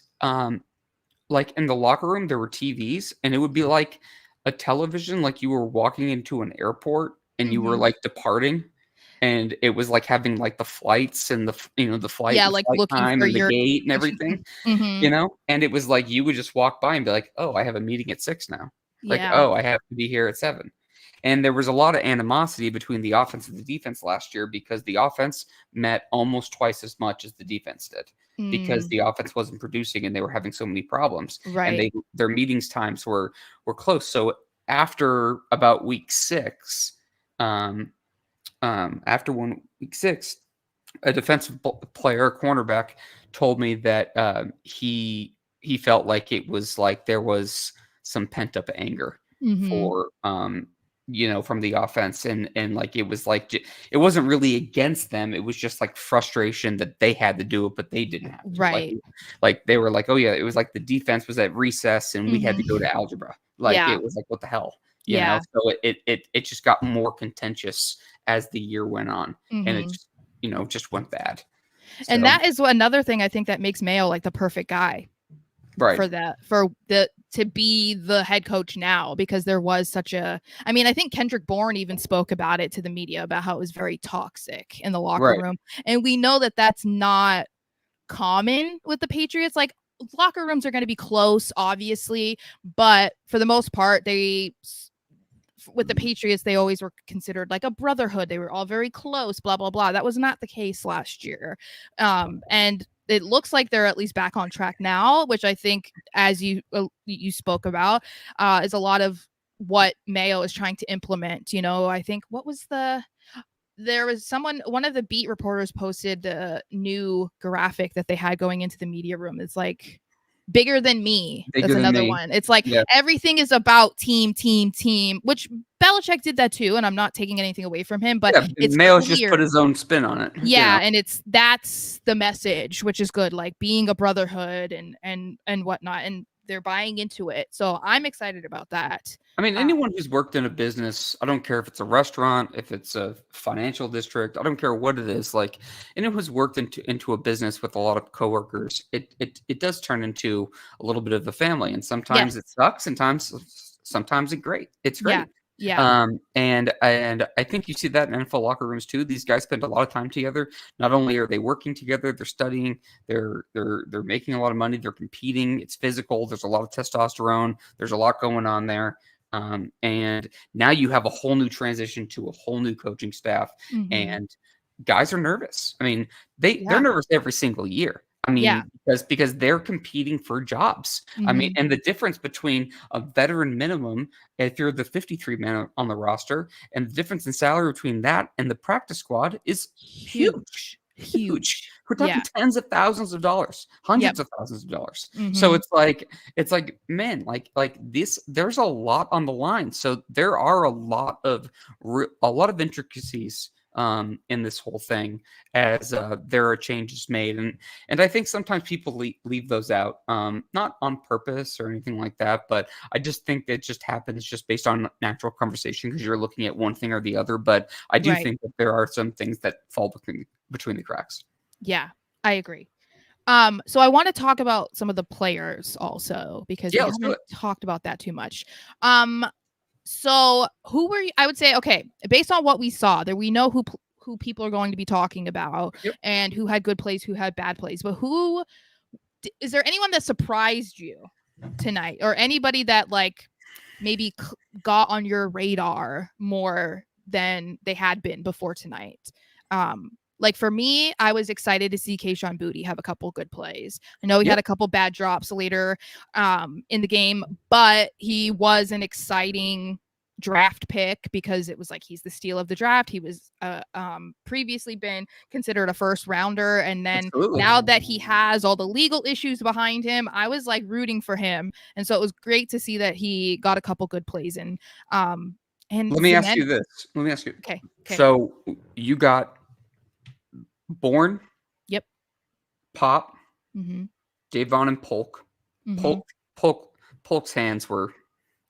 like in the locker room there were TVs and it would be like a television, like you were walking into an airport and you were Hmm. like departing, and it was like having like the flights and the flight Yeah, and like flight looking time for and the your gate and everything, hmm. and it was like you would just walk by and be like, oh, I have a meeting at 6 now, like, Yeah. oh, I have to be here at 7. And there was a lot of animosity between the offense and the defense last year because the offense met almost twice as much as the defense did, because Mm, the offense wasn't producing and they were having so many problems, and right. their meetings times were close. So after about week 6, um, after week 6, a defensive player, a cornerback, told me that he felt like it was like there was some pent up anger Mhm. for from the offense, and like it was like it wasn't really against them. It was just like frustration that they had to do it, but they didn't have to. Right. Like they were like, oh yeah, it was like the defense was at recess and we had to go Mhm. to algebra. Like Yeah. it was like, what the hell, Yeah. So it just got more contentious as the year went on, and it Mhm. just just went bad. And So that is another thing I think that makes Mayo like the perfect guy right, for the to be the head coach now, because there was such a, I mean, I think Kendrick Bourne even spoke about it to the media about how it was very toxic in the locker right, room. And we know that that's not common with the Patriots. Like, locker rooms are going to be close, obviously, but for the most part, with the Patriots, they always were considered like a brotherhood. They were all very close, blah, blah, blah. That was not the case last year. And it looks like they're at least back on track now, which I think, as you spoke about, is a lot of what Mayo is trying to implement. I think there was one of the beat reporters posted the new graphic that they had going into the media room. It's like bigger than me. bigger That's than another me. one. It's like Yeah, everything is about team, team, team, which Belichick did that too. And I'm not taking anything away from him, but yeah. it's Mayo's just put clear. his own spin on it. Yeah, and that's the message, which is good, like being a brotherhood and whatnot, and they're buying into it. So I'm excited about that. I mean, Uh, anyone who's worked in a business, I don't care if it's a restaurant, if it's a financial district, I don't care what it is. Like anyone who's worked into a business with a lot of coworkers, it does turn into a little bit of a family, and sometimes yes. it sucks, and sometimes it's Yeah. great. Yeah. And I think you see that in NFL locker rooms too. These guys spend a lot of time together. Not only are they working together, they're studying, they're making a lot of money, they're competing. It's physical. There's a lot of testosterone. There's a lot going on there. And now you have a whole new transition to a whole new coaching staff, Mm-hmm. and guys are nervous. I mean, they're Yeah. nervous every single year. I Yeah. mean, because they're competing for jobs. I mean, Mm-hmm. and the difference between a veteran minimum, if you're the 53 man on the roster, and the difference in salary between that and the practice squad is huge. Huge. Huge. Huge. We're talking Yeah. tens of thousands of dollars, Yep. hundreds of thousands of dollars. So Mm-hmm. it's like man, like this. There's a lot on the line. So there are a lot of intricacies in this whole thing as there are changes made, and I think sometimes people leave those out, not on purpose or anything like that, but I just think it just happens just based on natural conversation because you're looking at one thing or the other. But I do Right. think that there are some things that fall between the cracks. Yeah, I agree. So I want to talk about some of the players also, because we Yeah, let's do haven't it. talked about that too much. Um, so who were you? I would say, okay, based on what we saw, that we know who people are going to be talking about Yep. and who had good plays, who had bad plays. But is there anyone that surprised you tonight, or anybody that like maybe got on your radar more than they had been before tonight? Like for me, I was excited to see Kayshon Boutte have a couple good plays. I know he Yep. had a couple bad drops later in the game, but he was an exciting draft pick because it was like he's the steal of the draft. He was previously been considered a first rounder, and then Absolutely. now that he has all the legal issues behind him, I was like rooting for him, and so it was great to see that he got a couple good plays in. And Let me ask Cement. you this. Let me ask you. Okay. So you got Bourne, Yep. Pop, Mm-hmm. Davon, and Polk. Mm-hmm. Polk's hands were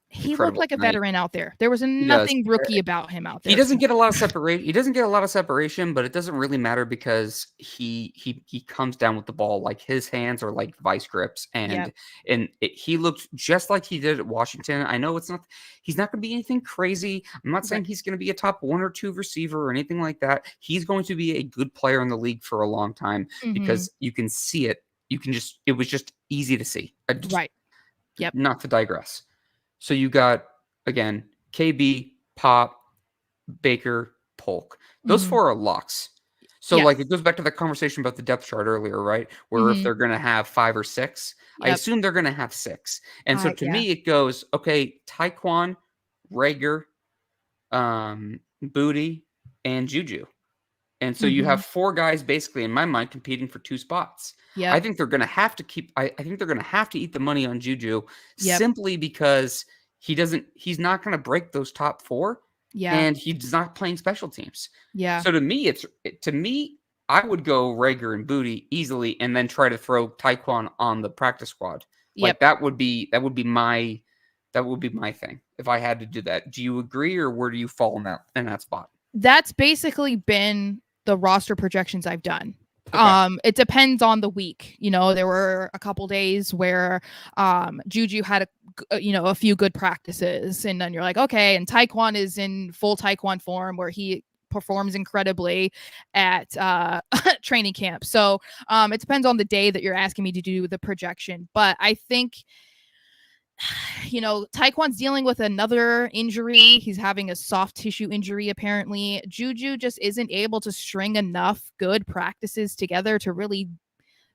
He looked incredible like a tonight. veteran out there. There was He does. nothing rookie about him out He there. doesn't get a lot of separation. He doesn't get a lot of separation, but it doesn't really matter because he comes down with the ball. Like his hands are like vice grips, Yep. and he looked just like he did at Washington. I know he's not going to be anything crazy. I'm not saying Right. he's going to be a top 1 or 2 receiver or anything like that. He's going to be a good player in the league for a long time Mm-hmm. because you can see it. It was just easy to see. Right. Yep. Not to digress. So you got again KB, Pop, Baker, Polk. Those Mm-hmm. 4 are locks. So like it Yes. goes back to the conversation about the depth chart earlier, right? Where if Mm-hmm. they're going to have 5 or 6, I Yep. assume they're going to have 6. And so to Yeah. me, it goes okay, Taekwon, Rager, Booty, and Juju. And so you Mm-hmm. have 4 guys basically in my mind competing for 2 spots. I Yep. think they're going to have to I think they're going to have to eat the money on Juju Yep. simply because he's not going to break those top 4, Yeah. and he's not playing special teams. Yeah. So to me, I would go Rager and Booty easily, and then try to throw Taekwon on the practice squad. Yep. Like that would be my thing if I had to do that. Do you agree, or where do you fall in that spot? That's basically been the roster projections I've done. Okay. It depends on the week. There were a couple days where Juju had a few good practices, and then you're like, okay, and Taekwon is in full Taekwon form where he performs incredibly at training camp. So it depends on the day that you're asking me to do the projection. But I think Taekwon's dealing with another injury. He's having a soft tissue injury, apparently. Juju just isn't able to string enough good practices together to really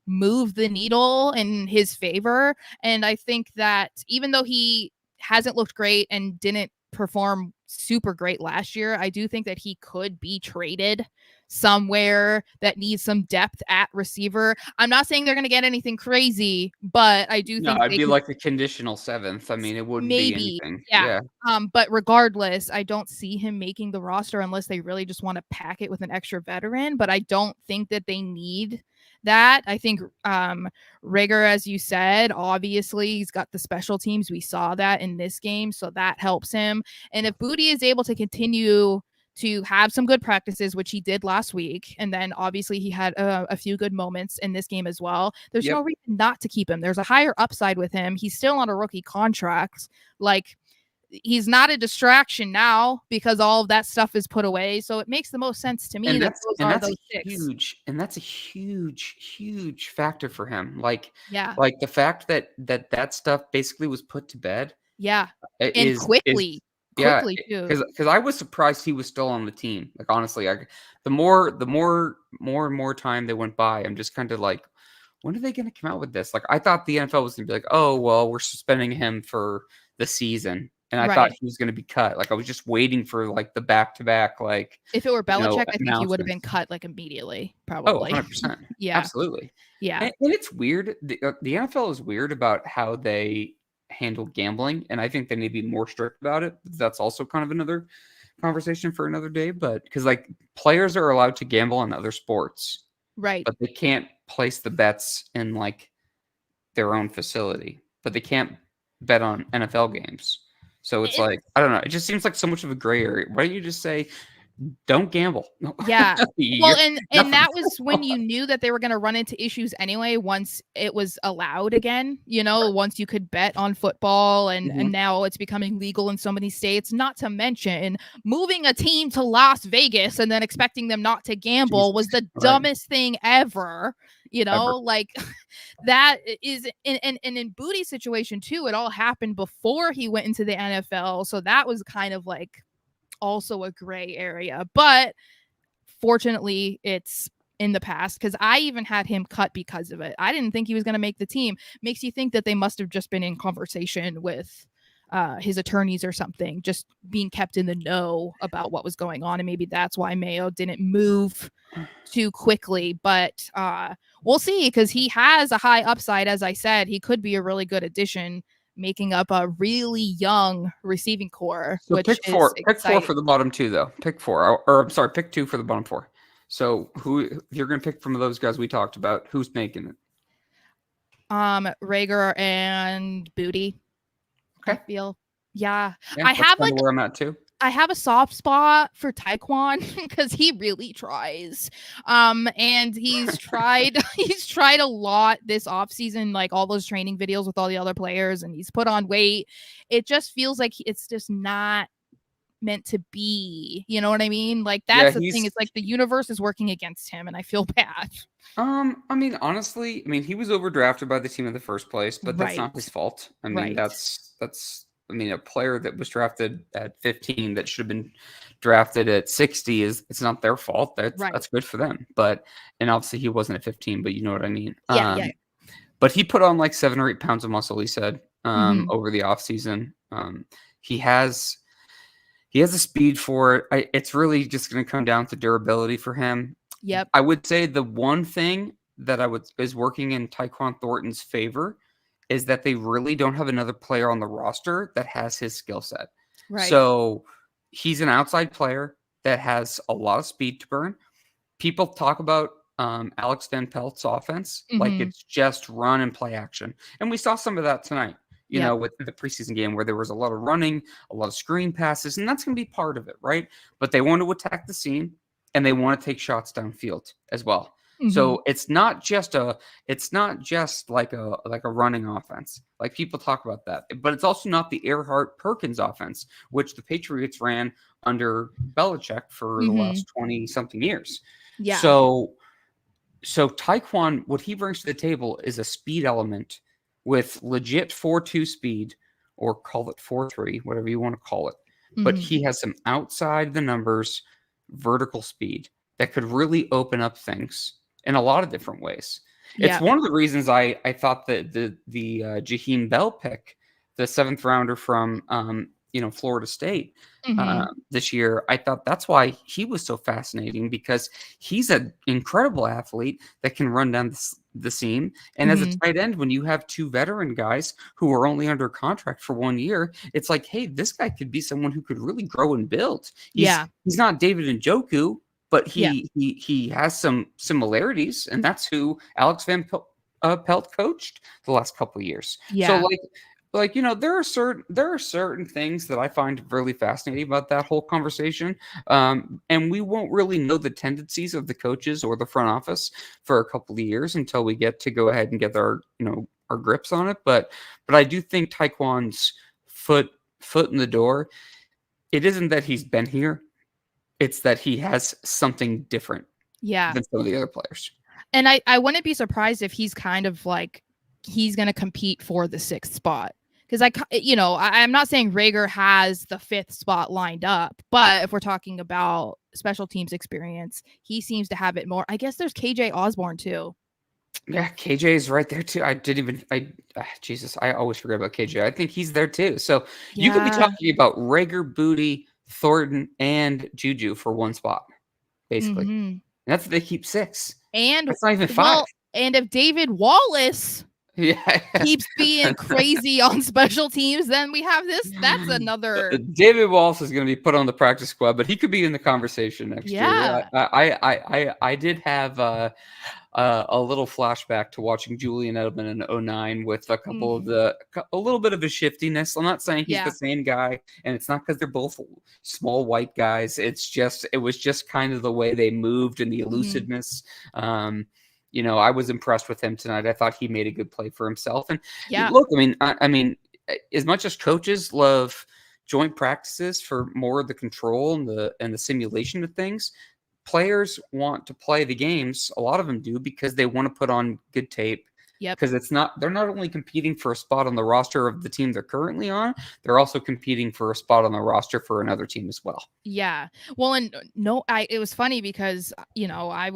move the needle in his favor. And I think that even though he hasn't looked great and didn't perform super great last year, I do think that he could be traded somewhere that needs some depth at receiver. I'm not saying they're going to get anything crazy, but I do think I'd they be could like a conditional 7th. I mean, it wouldn't be maybe. anything. Yeah. But regardless, I don't see him making the roster unless they really just want to pack it with an extra veteran. But I don't think that they need that. I think Rigger, as you said, obviously he's got the special teams. We saw that in this game, so that helps him. And if Booty is able to continue to have some good practices, which he did last week, and then obviously he had a few good moments in this game as well, there's no reason not to keep him. There's a higher upside with him. He's still on a rookie contract. Like, he's not a distraction now because all of that stuff is put away. So it makes the most sense to me And that that's those picks. huge, and that's a huge factor for him. Like Yeah. the fact that stuff basically was put to bed. Yeah. And Is quickly too. Because I was surprised he was still on the team. Like, honestly, the more and more time that went by, I'm just kind of like, when are they going to come out with this? Like, I thought the NFL was going to be like, oh, well, we're suspending him for the season. And I thought he was going to be cut. Like, I was just waiting for like the back-to-back, like, if it were Belichick, I think he would have been announcements. cut like immediately, Oh, probably. 100%. Yeah. Absolutely. Yeah. And it's weird. The NFL is weird about how they handle gambling, and I think they need to be more strict about it. That's also kind of another conversation for another day. But because like players are allowed to gamble on other sports, Right. but they can't place the bets in like their own facility. But they can't bet on NFL games. So it's like, I don't know. It just seems like so much of a gray area. Why don't you just say, don't gamble? Yeah. Well, and nothing. that was when you knew that they were going to run into issues anyway, once it was allowed again, once you could bet on football and now it's becoming legal in so many states, not to mention moving a team to Las Vegas and then expecting them not to gamble was the dumbest thing ever. Like that is in Booty's situation too. It all happened before he went into the NFL. So that was kind of like also a gray area, but fortunately it's in the past, because I even had him cut because of it. I didn't think he was going to make the team. Makes you think that they must have just been in conversation with his attorneys or something, just being kept in the know about what was going on, and maybe that's why Mayo didn't move too quickly. But we'll see, because he has a high upside. As I said, he could be a really good addition, making up a really young receiving core. So which pick four. is Pick four for the bottom two, though. Pick four, or I'm sorry, pick two for the bottom four. So if you're going to pick from those guys we talked about, who's making it? Rager and Booty. Okay. I feel. Yeah. I have like where I'm at too. I have a soft spot for Taekwon because he really tries. And he's tried a lot this offseason, like all those training videos with all the other players, and he's put on weight. It just feels like it's just not meant to be. You know what I mean? Like, that's the thing. It's like the universe is working against him, and I feel bad. I mean, honestly, he was overdrafted by the team in the first place, but that's not his fault. I mean, that's a player that was drafted at 15 that should have been drafted at 60 it's not their fault. That's good for them. And obviously he wasn't at 15, but you know what I mean? Yeah. But he put on like 7 or 8 pounds of muscle, he said, over the offseason. He has a speed for it. It's really just going to come down to durability for him. Yep. I would say the one thing that is working in Tyquan Thornton's favor is that they really don't have another player on the roster that has his skill set. Right. So he's an outside player that has a lot of speed to burn. People talk about Alex Van Pelt's offense like it's just run and play action. And we saw some of that tonight, with the preseason game where there was a lot of running, a lot of screen passes, and that's going to be part of it, right? But they want to attack the seam and they want to take shots downfield as well. So it's not just like a running offense. Like people talk about that, but it's also not the Earhart Perkins offense, which the Patriots ran under Belichick for the last 20 something years. Yeah. So Tyquan, what he brings to the table is a speed element with legit 4.2 speed, or call it 4.3, whatever you want to call it. But he has some outside the numbers vertical speed that could really open up things in a lot of different ways. It's one of the reasons I thought that the Jaheim Bell pick, the 7th rounder from Florida State this year, I thought that's why he was so fascinating, because he's an incredible athlete that can run down the seam. And as a tight end, when you have 2 veteran guys who are only under contract for 1 year, it's like, hey, this guy could be someone who could really grow and build. He's not David Njoku, but he has some similarities, and that's who Alex Van Pelt coached the last couple of years. So there are certain things that I find really fascinating about that whole conversation, and we won't really know the tendencies of the coaches or the front office for a couple of years until we get to go ahead and get our grips on it. But I do think Tyquan's foot in the door. It isn't that he's been here. It's that he has something different than some of the other players. And I wouldn't be surprised if he's kind of like, he's going to compete for the 6th spot. Because I'm not saying Reagor has the 5th spot lined up, but if we're talking about special teams experience, he seems to have it more. I guess there's KJ Osborne too. Yeah, KJ is right there too. Jesus, I always forget about KJ. I think he's there too. So you could be talking about Reagor, Booty, Thornton, and Juju for 1 spot, basically. And that's if they keep 6. And that's not even 5. And if David Wallace keeps being crazy on special teams, then we have this. That's another. David Wallace is going to be put on the practice squad, but he could be in the conversation next year. I did have a little flashback to watching Julian Edelman in 2009 with a couple of a little bit of a shiftiness. I'm not saying he's the same guy, and it's not because they're both small white guys. It was just kind of the way they moved and the elusiveness. I was impressed with him tonight. I thought he made a good play for himself. And look, I mean, as much as coaches love joint practices for more of the control and the simulation of things, players want to play the games. A lot of them do because they want to put on good tape. Because they're not only competing for a spot on the roster of the team they're currently on, they're also competing for a spot on the roster for another team as well. Yeah. Well, and it was funny because, I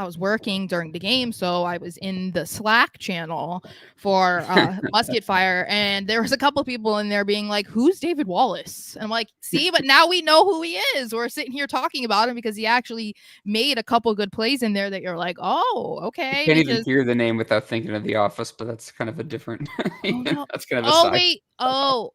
was working during the game. So I was in the Slack channel for Musket Fire. And there was a couple of people in there being like, who's David Wallace? And I'm like, see, but now we know who he is. We're sitting here talking about him because he actually made a couple good plays in there that you're like, oh, okay. You can't even hear the name without thinking of The Office, but that's kind of a different. That's kind of a side. Wait. Oh,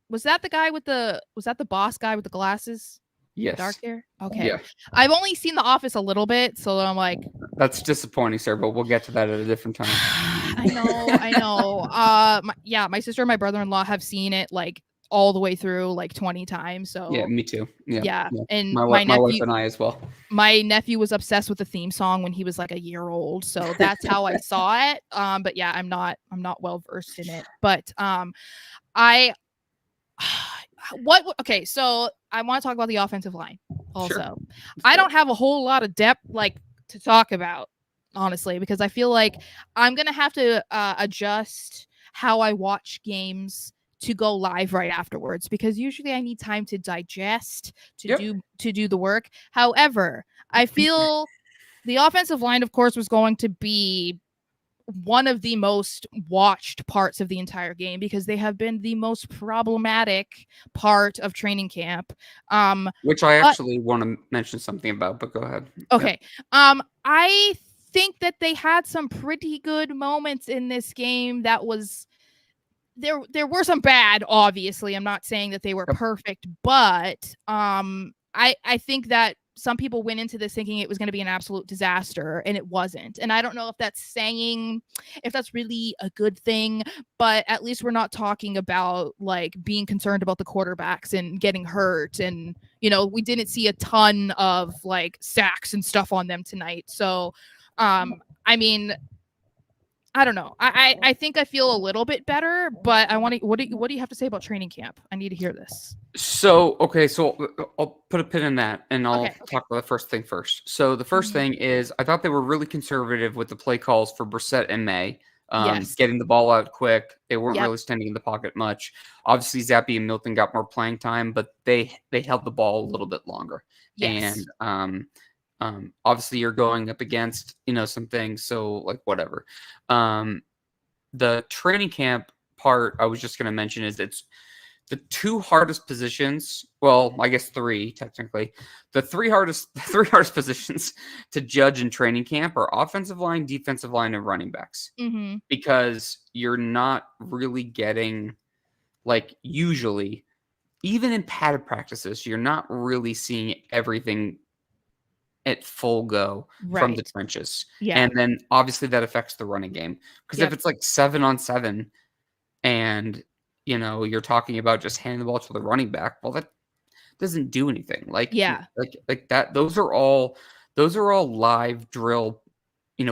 was that the guy was that the boss guy with the glasses? Yes. Dark hair? Okay. Yeah. I've only seen The Office a little bit, so I'm like. That's disappointing, sir, but we'll get to that at a different time. I know. My sister and my brother-in-law have seen it like all the way through like 20 times. So yeah, me too. Yeah. And my wife and I as well. My nephew was obsessed with the theme song when he was like a year old. So that's how I saw it. But yeah, I'm not well versed in it. But okay, so I want to talk about the offensive line also. Sure. I don't have a whole lot of depth to talk about, honestly, because I feel like I'm gonna have to adjust how I watch games to go live right afterwards, because usually I need time to digest to do the work. However, I feel the offensive line, of course, was going to be one of the most watched parts of the entire game because they have been the most problematic part of training camp. Which I actually want to mention something about, but go ahead. Okay. I think that they had some pretty good moments in this game. That was there were some bad, obviously. I'm not saying that they were perfect, but I think that some people went into this thinking it was going to be an absolute disaster, and it wasn't. And I don't know if that's really a good thing, but at least we're not talking about like being concerned about the quarterbacks and getting hurt. And, we didn't see a ton of like sacks and stuff on them tonight. So, I mean, I don't know. I think I feel a little bit better, but I want to. What do you have to say about training camp? I need to hear this. So I'll put a pin in that, and I'll talk about the first thing first. So the first thing is, I thought they were really conservative with the play calls for Brissett and May, getting the ball out quick. They weren't really standing in the pocket much. Obviously, Zappy and Milton got more playing time, but they held the ball a little bit longer. Yes. And obviously you're going up against, some things. So like whatever. The training camp part I was just going to mention is it's the two hardest positions. Well, I guess three technically. The three hardest positions to judge in training camp are offensive line, defensive line, and running backs. Mm-hmm. Because you're not really getting, like, usually, even in padded practices, you're not really seeing everything at full go from the trenches. Yeah. And then obviously that affects the running game. Because if it's like 7-on-7 and, you're talking about just handing the ball to the running back, well, that doesn't do anything. Like that. Those are all live drill,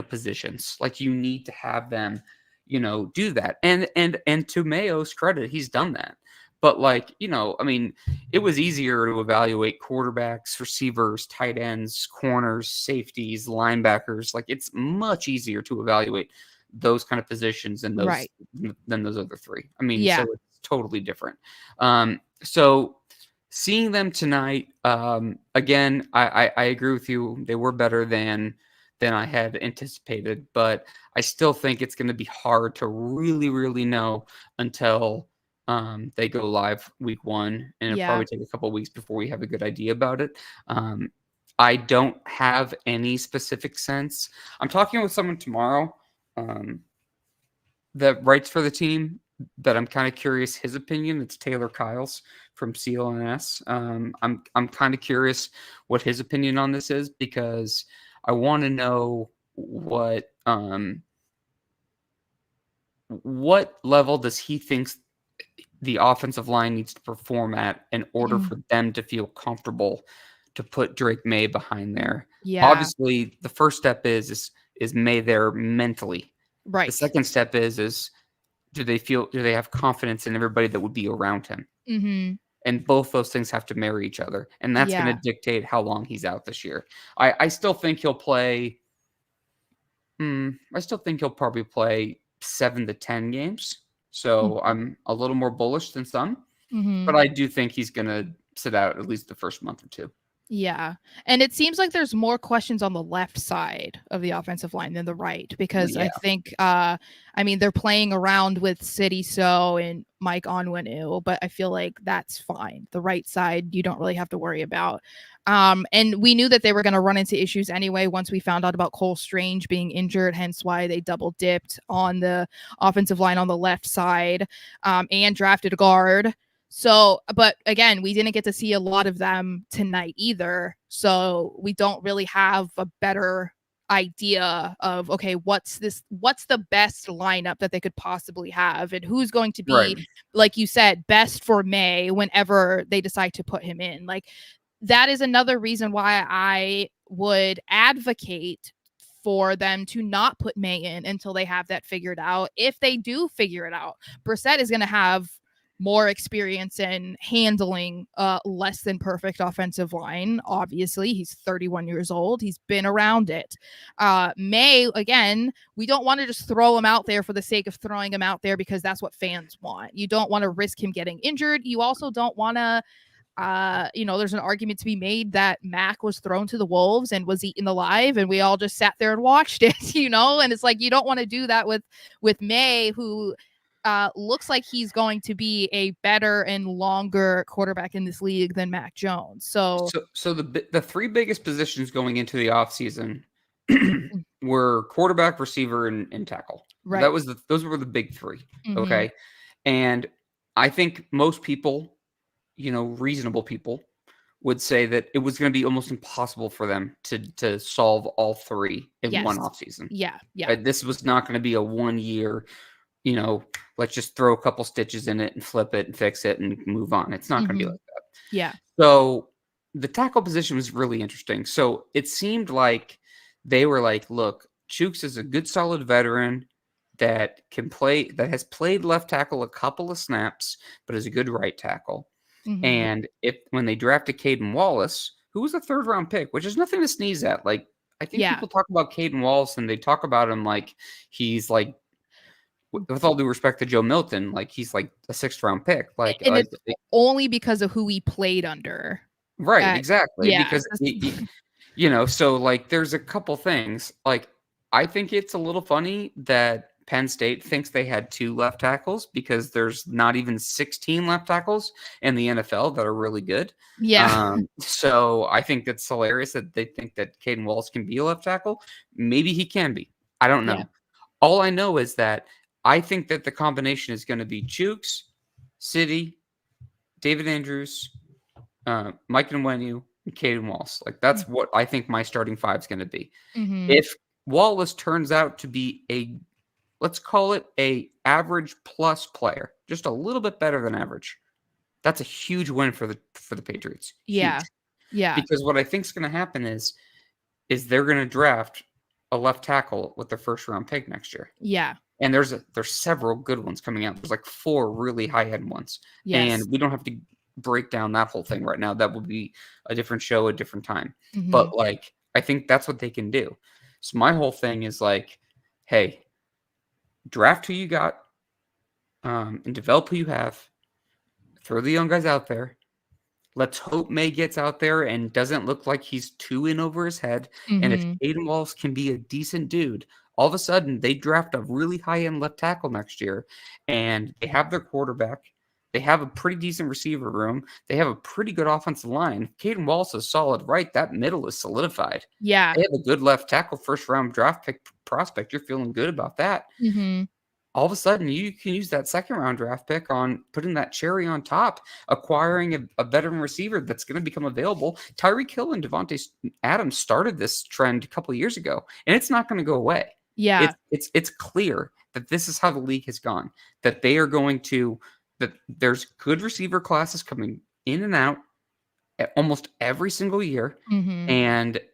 positions. Like you need to have them, do that. And to Mayo's credit, he's done that. But it was easier to evaluate quarterbacks, receivers, tight ends, corners, safeties, linebackers. Like it's much easier to evaluate those kind of positions than those other three. So it's totally different. So seeing them tonight, again, I agree with you. They were better than I had anticipated, but I still think it's going to be hard to really, really know until they go live week 1, and it'll probably take a couple of weeks before we have a good idea about it. I don't have any specific sense. I'm talking with someone tomorrow that writes for the team that I'm kind of curious his opinion. It's Taylor Kyles from CLNS. I'm kind of curious what his opinion on this is, because I want to know what level does he think the offensive line needs to perform at in order for them to feel comfortable to put Drake May behind there. Yeah. Obviously, the first step is May there mentally. Right. The second step is do they have confidence in everybody that would be around him? Mm-hmm. And both those things have to marry each other. And that's going to dictate how long he's out this year. I still think he'll play. I still think he'll probably play 7 to 10 games. So I'm a little more bullish than some, but I do think he's going to sit out at least the first month or two. Yeah. And it seems like there's more questions on the left side of the offensive line than the right, because I think, they're playing around with City So and Mike Onwenu, but I feel like that's fine. The right side, you don't really have to worry about. And we knew that they were going to run into issues anyway once we found out about Cole Strange being injured, hence why they double dipped on the offensive line on the left side and drafted a guard. So, but again, we didn't get to see a lot of them tonight either. So we don't really have a better idea of, okay, what's the best lineup that they could possibly have, and who's going to be, like you said, best for May whenever they decide to put him in. Like, that is another reason why I would advocate for them to not put May in until they have that figured out. If they do figure it out, Brissett is going to have more experience in handling less than perfect offensive line. Obviously, he's 31 years old. He's been around it. May, again, we don't want to just throw him out there for the sake of throwing him out there, because that's what fans want. You don't want to risk him getting injured. You also don't want to there's an argument to be made that Mac was thrown to the wolves and was eaten alive, and we all just sat there and watched it, and it's like, you don't want to do that with May, who looks like he's going to be a better and longer quarterback in this league than Mac Jones. So the 3 biggest positions going into the offseason were quarterback, receiver, and tackle. Right. Those were the big three. Mm-hmm. Okay. And I think most people, reasonable people would say that it was going to be almost impossible for them to solve all three in one Yes. offseason. Yeah. Yeah. This was not going to be a 1 year, let's just throw a couple stitches in it and flip it and fix it and move on. It's not going to be Mm-hmm. like that. Yeah. So the tackle position was really interesting. So it seemed like they were like, look, Chooks is a good, solid veteran that can play, that has played left tackle a couple of snaps, but is a good right tackle. Mm-hmm. And when they drafted Caden Wallace, who was a third round pick, which is nothing to sneeze at. Like, I think Yeah. people talk about Caden Wallace and they talk about him like he's like, with all due respect to Joe Milton, like he's like a 6th round pick. Like, And it's only because of who he played under. right, exactly. Yeah. Because so like there's a couple things. Like, I think it's a little funny that Penn State thinks they had 2 left tackles because there's not even 16 left tackles in the NFL that are really good. Yeah. So I think that's hilarious that they think that Caden Wallace can be a left tackle. Maybe he can be. I don't know. Yeah. All I know is that I think that the combination is going to be Chooks, City, David Andrews, Mike Nwenu, and Caden Wallace. Like, that's what I think my starting 5 is going to be. Mm-hmm. If Wallace turns out to be let's call it a average plus player, just a little bit better than average, that's a huge win for the Patriots. Yeah. Huge. Yeah. Because what I think is going to happen is they're going to draft a left tackle with their 1st round pick next year. Yeah. And there's several good ones coming out. There's like 4 really high-end ones. Yes. And we don't have to break down that whole thing right now. That will be a different show, a different time. Mm-hmm. But like, I think that's what they can do. So my whole thing is like, hey, draft who you got, and develop who you have. Throw the young guys out there. Let's hope May gets out there and doesn't look like he's too in over his head. Mm-hmm. And if Caden Wallace can be a decent dude, all of a sudden they draft a really high-end left tackle next year, and they have their quarterback. They have a pretty decent receiver room. They have a pretty good offensive line. If Caden Wallace is solid right, that middle is solidified. Yeah. They have a good left tackle, 1st-round draft pick prospect. You're feeling good about that. Mm-hmm. All of a sudden, you can use that 2nd-round draft pick on putting that cherry on top, acquiring a veteran receiver that's going to become available. Tyreek Hill and Devontae Adams started this trend a couple of years ago, and it's not going to go away. Yeah. It's clear that this is how the league has gone, that they are going to – that there's good receiver classes coming in and out almost every single year. Mm-hmm.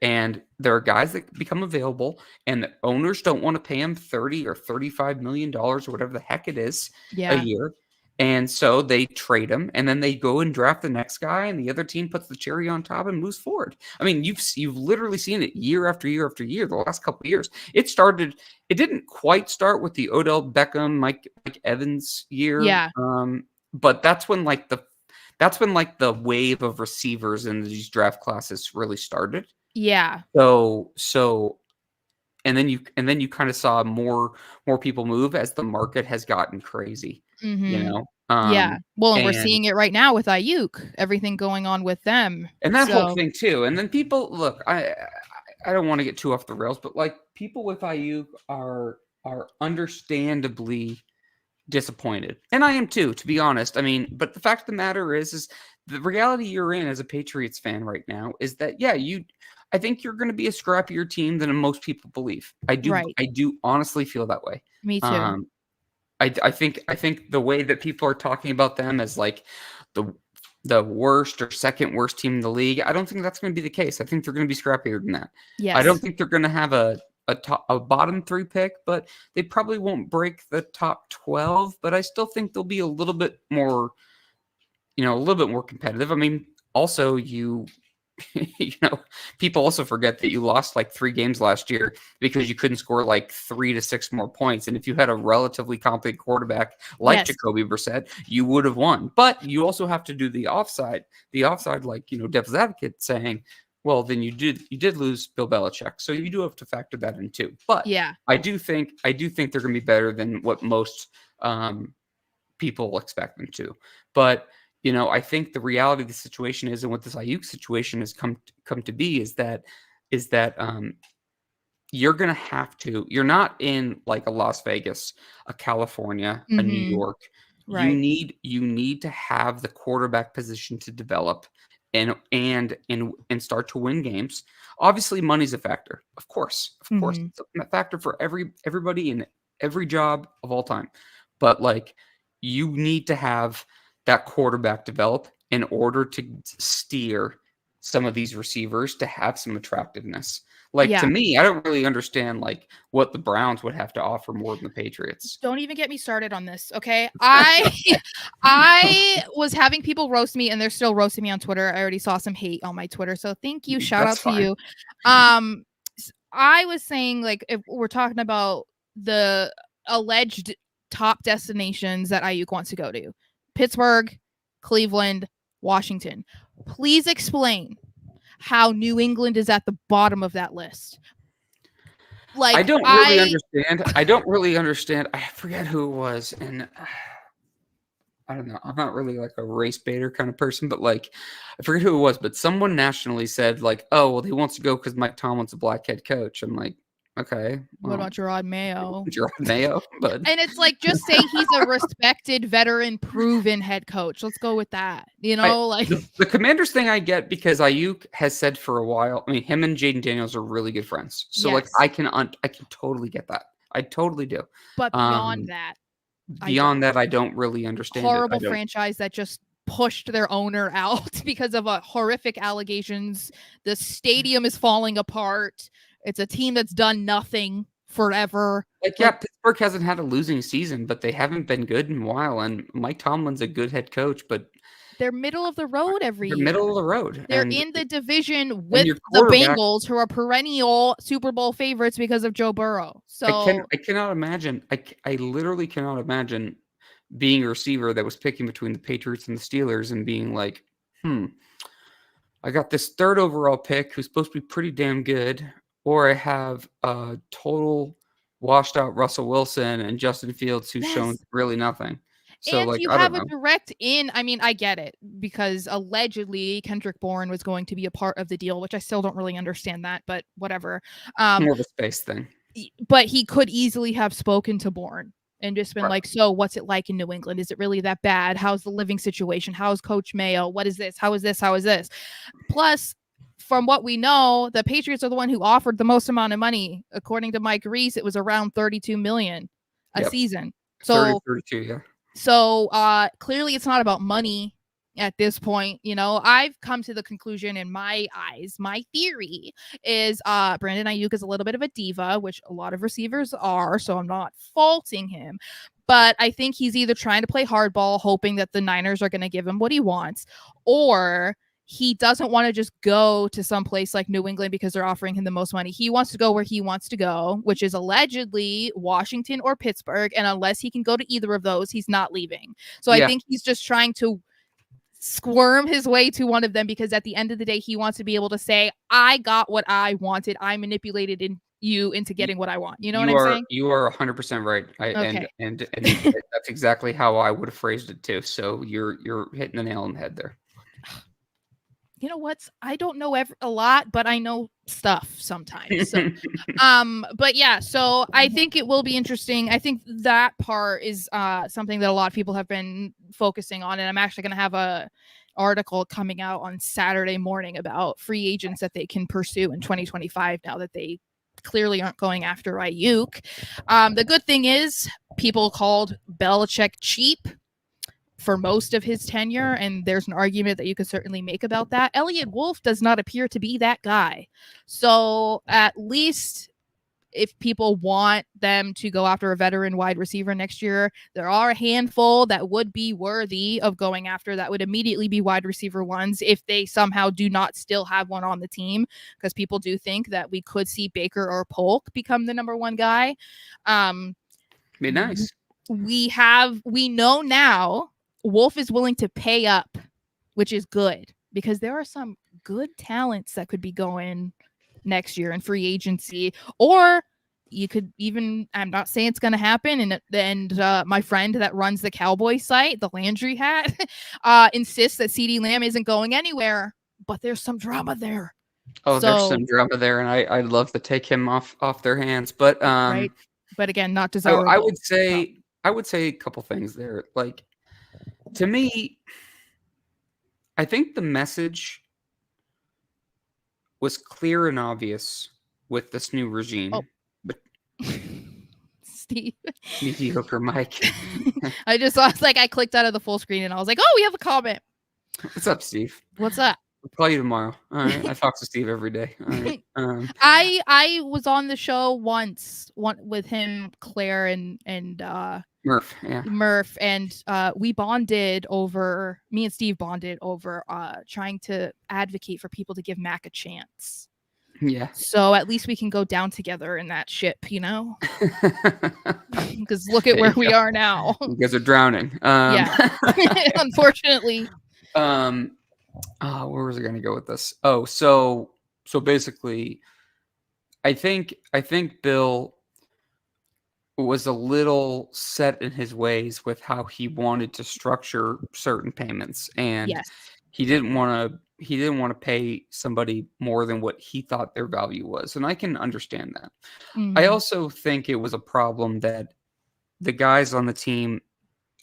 And there are guys that become available, and the owners don't want to pay them $30 or $35 million or whatever the heck it is a year. And so they trade them, and then they go and draft the next guy, and the other team puts the cherry on top and moves forward. I mean, you've literally seen it year after year after year the last couple of years. It didn't quite start with the Odell Beckham, Mike Evans year. Yeah. But that's when the wave of receivers in these draft classes really started. Yeah. So and then you kind of saw more people move as the market has gotten crazy. Mm-hmm. Yeah. Well, and we're seeing it right now with Aiyuk, everything going on with them. And that whole thing too. And then people, look, I don't want to get too off the rails, but like, people with Aiyuk are understandably disappointed. And I am too, to be honest. I mean, but the fact of the matter is the reality you're in as a Patriots fan right now is that, yeah, I think you're going to be a scrappier team than most people believe. I do honestly feel that way. Me too. I think the way that people are talking about them as like the worst or second worst team in the league, I don't think that's going to be the case. I think they're going to be scrappier than that. Yes. I don't think they're going to have a bottom 3 pick, but they probably won't break the top 12. But I still think they'll be a little bit more, a little bit more competitive. I mean, also people also forget that you lost like 3 games last year because you couldn't score like 3 to 6 more points. And if you had a relatively competent quarterback like Jacoby Brissett, you would have won. But you also have to do the offside, like, devil's advocate saying, well, then you did lose Bill Belichick. So you do have to factor that in too. But yeah, I do think they're going to be better than what most people expect them to. But I think the reality of the situation is, and what this Aiyuk situation has come to be, is that you're going to have to. You're not in like a Las Vegas, a California, a New York. Right. You need to have the quarterback position to develop and start to win games. Obviously, money's a factor. Of course. It's a factor for everybody in every job of all time. But like, you need to have that quarterback develop in order to steer some of these receivers to have some attractiveness. Like, to me, I don't really understand like what the Browns would have to offer more than the Patriots. Don't even get me started on this, okay? I was having people roast me, and they're still roasting me on Twitter. I already saw some hate on my Twitter, so thank you. Shout out to you. I was saying, like, if we're talking about the alleged top destinations that Aiyuk wants to go to: Pittsburgh, Cleveland, Washington. Please explain how New England is at the bottom of that list. Like, I don't really understand. I don't really understand. I forget who it was, and I don't know. I'm not really like a race baiter kind of person, but like, I forget who it was, but someone nationally said like, "Oh, well, he wants to go because Mike Tomlin's a black head coach." I'm like, okay. What about Gerard Mayo? But and it's like, just say he's a respected, veteran, proven head coach. Let's go with that. You know, like the Commanders thing I get because Aiyuk has said for a while. I mean, him and Jaden Daniels are really good friends, so like I can totally get that. I totally do. But beyond that, I don't really understand. Horrible franchise that just pushed their owner out because of horrific allegations. The stadium is falling apart. It's a team that's done nothing forever. Pittsburgh hasn't had a losing season, but they haven't been good in a while. And Mike Tomlin's a good head coach, but they're middle of the road every year. Middle of the road. They're in the division with the Bengals, who are perennial Super Bowl favorites because of Joe Burrow. So I cannot imagine. I literally cannot imagine being a receiver that was picking between the Patriots and the Steelers and being like, I got this 3rd overall pick who's supposed to be pretty damn good, or I have a total washed out Russell Wilson and Justin Fields who's shown really nothing. So, and you have a direct in. I mean, I get it, because allegedly Kendrick Bourne was going to be a part of the deal, which I still don't really understand that, but whatever. More of a space thing. But he could easily have spoken to Bourne and just been like, so what's it like in New England? Is it really that bad? How's the living situation? How's Coach Mayo? What is this? How is this? How is this? Plus, from what we know, the Patriots are the one who offered the most amount of money. According to Mike Reese, it was around $32 million a season. So 32, yeah. So clearly it's not about money at this point. You know, I've come to the conclusion in my eyes, my theory is Brandon Aiyuk is a little bit of a diva, which a lot of receivers are. So I'm not faulting him. But I think he's either trying to play hardball, hoping that the Niners are going to give him what he wants, or he doesn't want to just go to some place like New England because they're offering him the most money. He wants to go where he wants to go, which is allegedly Washington or Pittsburgh. And unless he can go to either of those, he's not leaving. So I think he's just trying to squirm his way to one of them, because at the end of the day, he wants to be able to say, I got what I wanted. I manipulated you into getting what I want. You know what I'm saying? You are 100% right. And that's exactly how I would have phrased it too. So you're hitting the nail on the head there. You know what? I don't know a lot, but I know stuff sometimes. So, but yeah, so I think it will be interesting. I think that part is something that a lot of people have been focusing on, and I'm actually going to have a article coming out on Saturday morning about free agents that they can pursue in 2025 now that they clearly aren't going after Aiyuk. The good thing is people called Belichick cheap for most of his tenure, and there's an argument that you could certainly make about that. Elliott Wolf does not appear to be that guy. So at least if people want them to go after a veteran wide receiver next year, there are a handful that would be worthy of going after, that would immediately be wide receiver ones if they somehow do not still have one on the team, because people do think that we could see Baker or Polk become the number one guy. Be nice. We know now Wolf is willing to pay up, which is good, because there are some good talents that could be going next year in free agency. Or you could even, I'm not saying it's going to happen, and my friend that runs the Cowboy site, the Landry Hat, insists that CeeDee Lamb isn't going anywhere, but there's some drama there. Oh, there's So some drama there, and I'd love to take him off their hands. But right, but again, not I desirable. would say a couple things there. Like, to me, I think the message was clear and obvious with this new regime. Oh, But Steve. mediocre Mike. I was like, I clicked out of the full screen and I was like, oh, we have a comment. What's up, Steve? What's up? I'll call you tomorrow. All right. I talk to Steve every day. All right. I was on the show once with him, Claire, and Murph. Yeah. Murph, and we bonded over, me and Steve bonded over trying to advocate for people to give Mac a chance. Yeah. So at least we can go down together in that ship, Because look at where we are now. You guys are drowning. Yeah. Unfortunately. Where was I going to go with this? Oh, so basically, I think Bill was a little set in his ways with how he wanted to structure certain payments, and Yes. he didn't want to pay somebody more than what he thought their value was, and I can understand that. I also think it was a problem that the guys on the team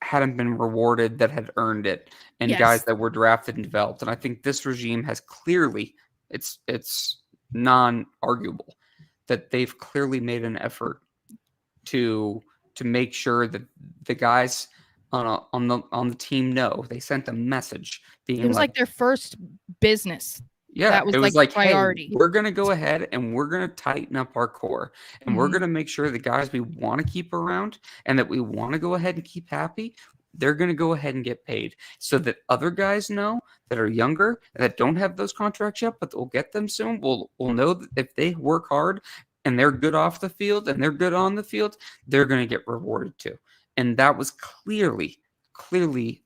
hadn't been rewarded that had earned it, and guys that were drafted and developed. And I think this regime has clearly, it's non-arguable that they've clearly made an effort to make sure that the guys on the team know. They sent a message being it was like their first business. Yeah, that was it was like priority. Hey, we're going to go ahead and we're going to tighten up our core, and we're going to make sure the guys we want to keep around and that we want to go ahead and keep happy, they're going to go ahead and get paid, so that other guys know that are younger and that don't have those contracts yet, but they'll get them soon. We'll know that if they work hard and they're good off the field and they're good on the field, they're going to get rewarded too. And that was clearly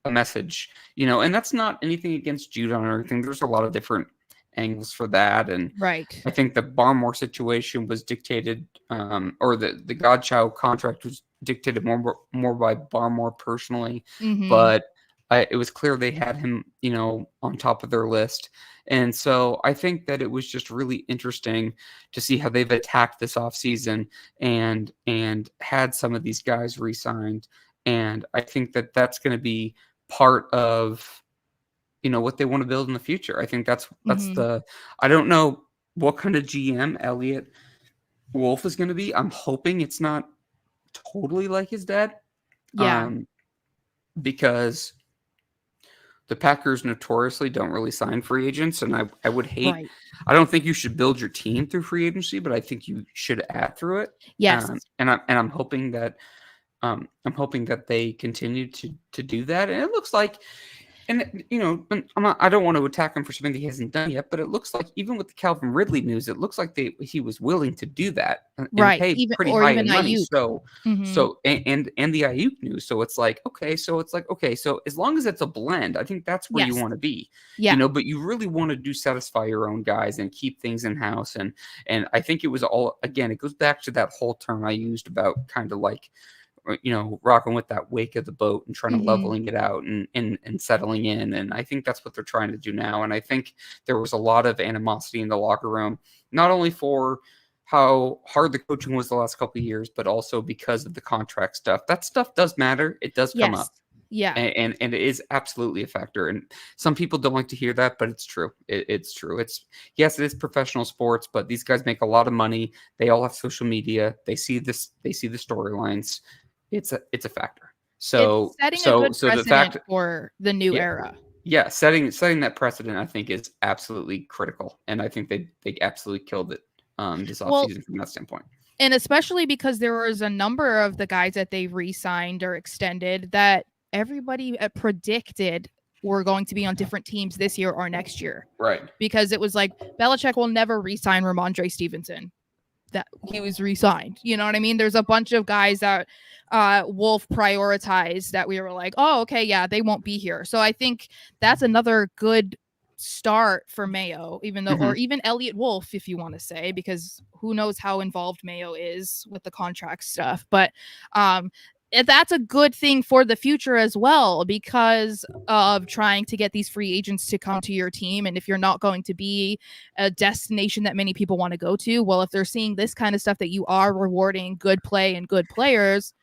a message, and that's not anything against Judon or anything. There's a lot of different angles for that, and right. I think the Barmore situation was dictated, or the Godchild contract was dictated more by Barmore personally, but it was clear they had him, on top of their list, and so I think that it was just really interesting to see how they've attacked this offseason and had some of these guys re-signed, and I think that that's going to be part of what they want to build in the future. I think that's I don't know what kind of GM Elliot Wolf is going to be. I'm hoping it's not totally like his dad. Yeah. Because the Packers notoriously don't really sign free agents, and I would hate. Right. I don't think you should build your team through free agency, but I think you should add through it. Yes. And I'm hoping that they continue to do that. And it looks like. And, I don't want to attack him for something that he hasn't done yet, but it looks like even with the Calvin Ridley news, it looks like he was willing to do that and pay pretty high in money. So, and the Aiyuk news. So it's like, okay, so as long as it's a blend, I think that's where you want to be, but you really want to satisfy your own guys and keep things in house. And I think it was all, again, it goes back to that whole term I used about kind of like, rocking with that wake of the boat and trying to leveling it out and settling in. And I think that's what they're trying to do now. And I think there was a lot of animosity in the locker room, not only for how hard the coaching was the last couple of years, but also because of the contract stuff. That stuff does matter. It does come up. Yeah. And it is absolutely a factor. And some people don't like to hear that, but it's true. It's true. Yes, it is professional sports, but these guys make a lot of money. They all have social media. They see the storylines. It's a factor. So it's setting a good precedent for the new era. Yeah, setting that precedent, I think, is absolutely critical, and I think they absolutely killed it this offseason from that standpoint. And especially because there was a number of the guys that they re-signed or extended that everybody predicted were going to be on different teams this year or next year. Right. Because it was like Belichick will never re-sign Ramondre Stevenson. That he was re-signed. You know what I mean? There's a bunch of guys that Wolf prioritized that we were like, oh, okay, yeah, they won't be here. So I think that's another good start for Mayo, even though, or even Elliot Wolf, if you want to say, because who knows how involved Mayo is with the contract stuff. But that's a good thing for the future as well, because of trying to get these free agents to come to your team. And if you're not going to be a destination that many people want to go to, well, if they're seeing this kind of stuff, that you are rewarding good play and good players,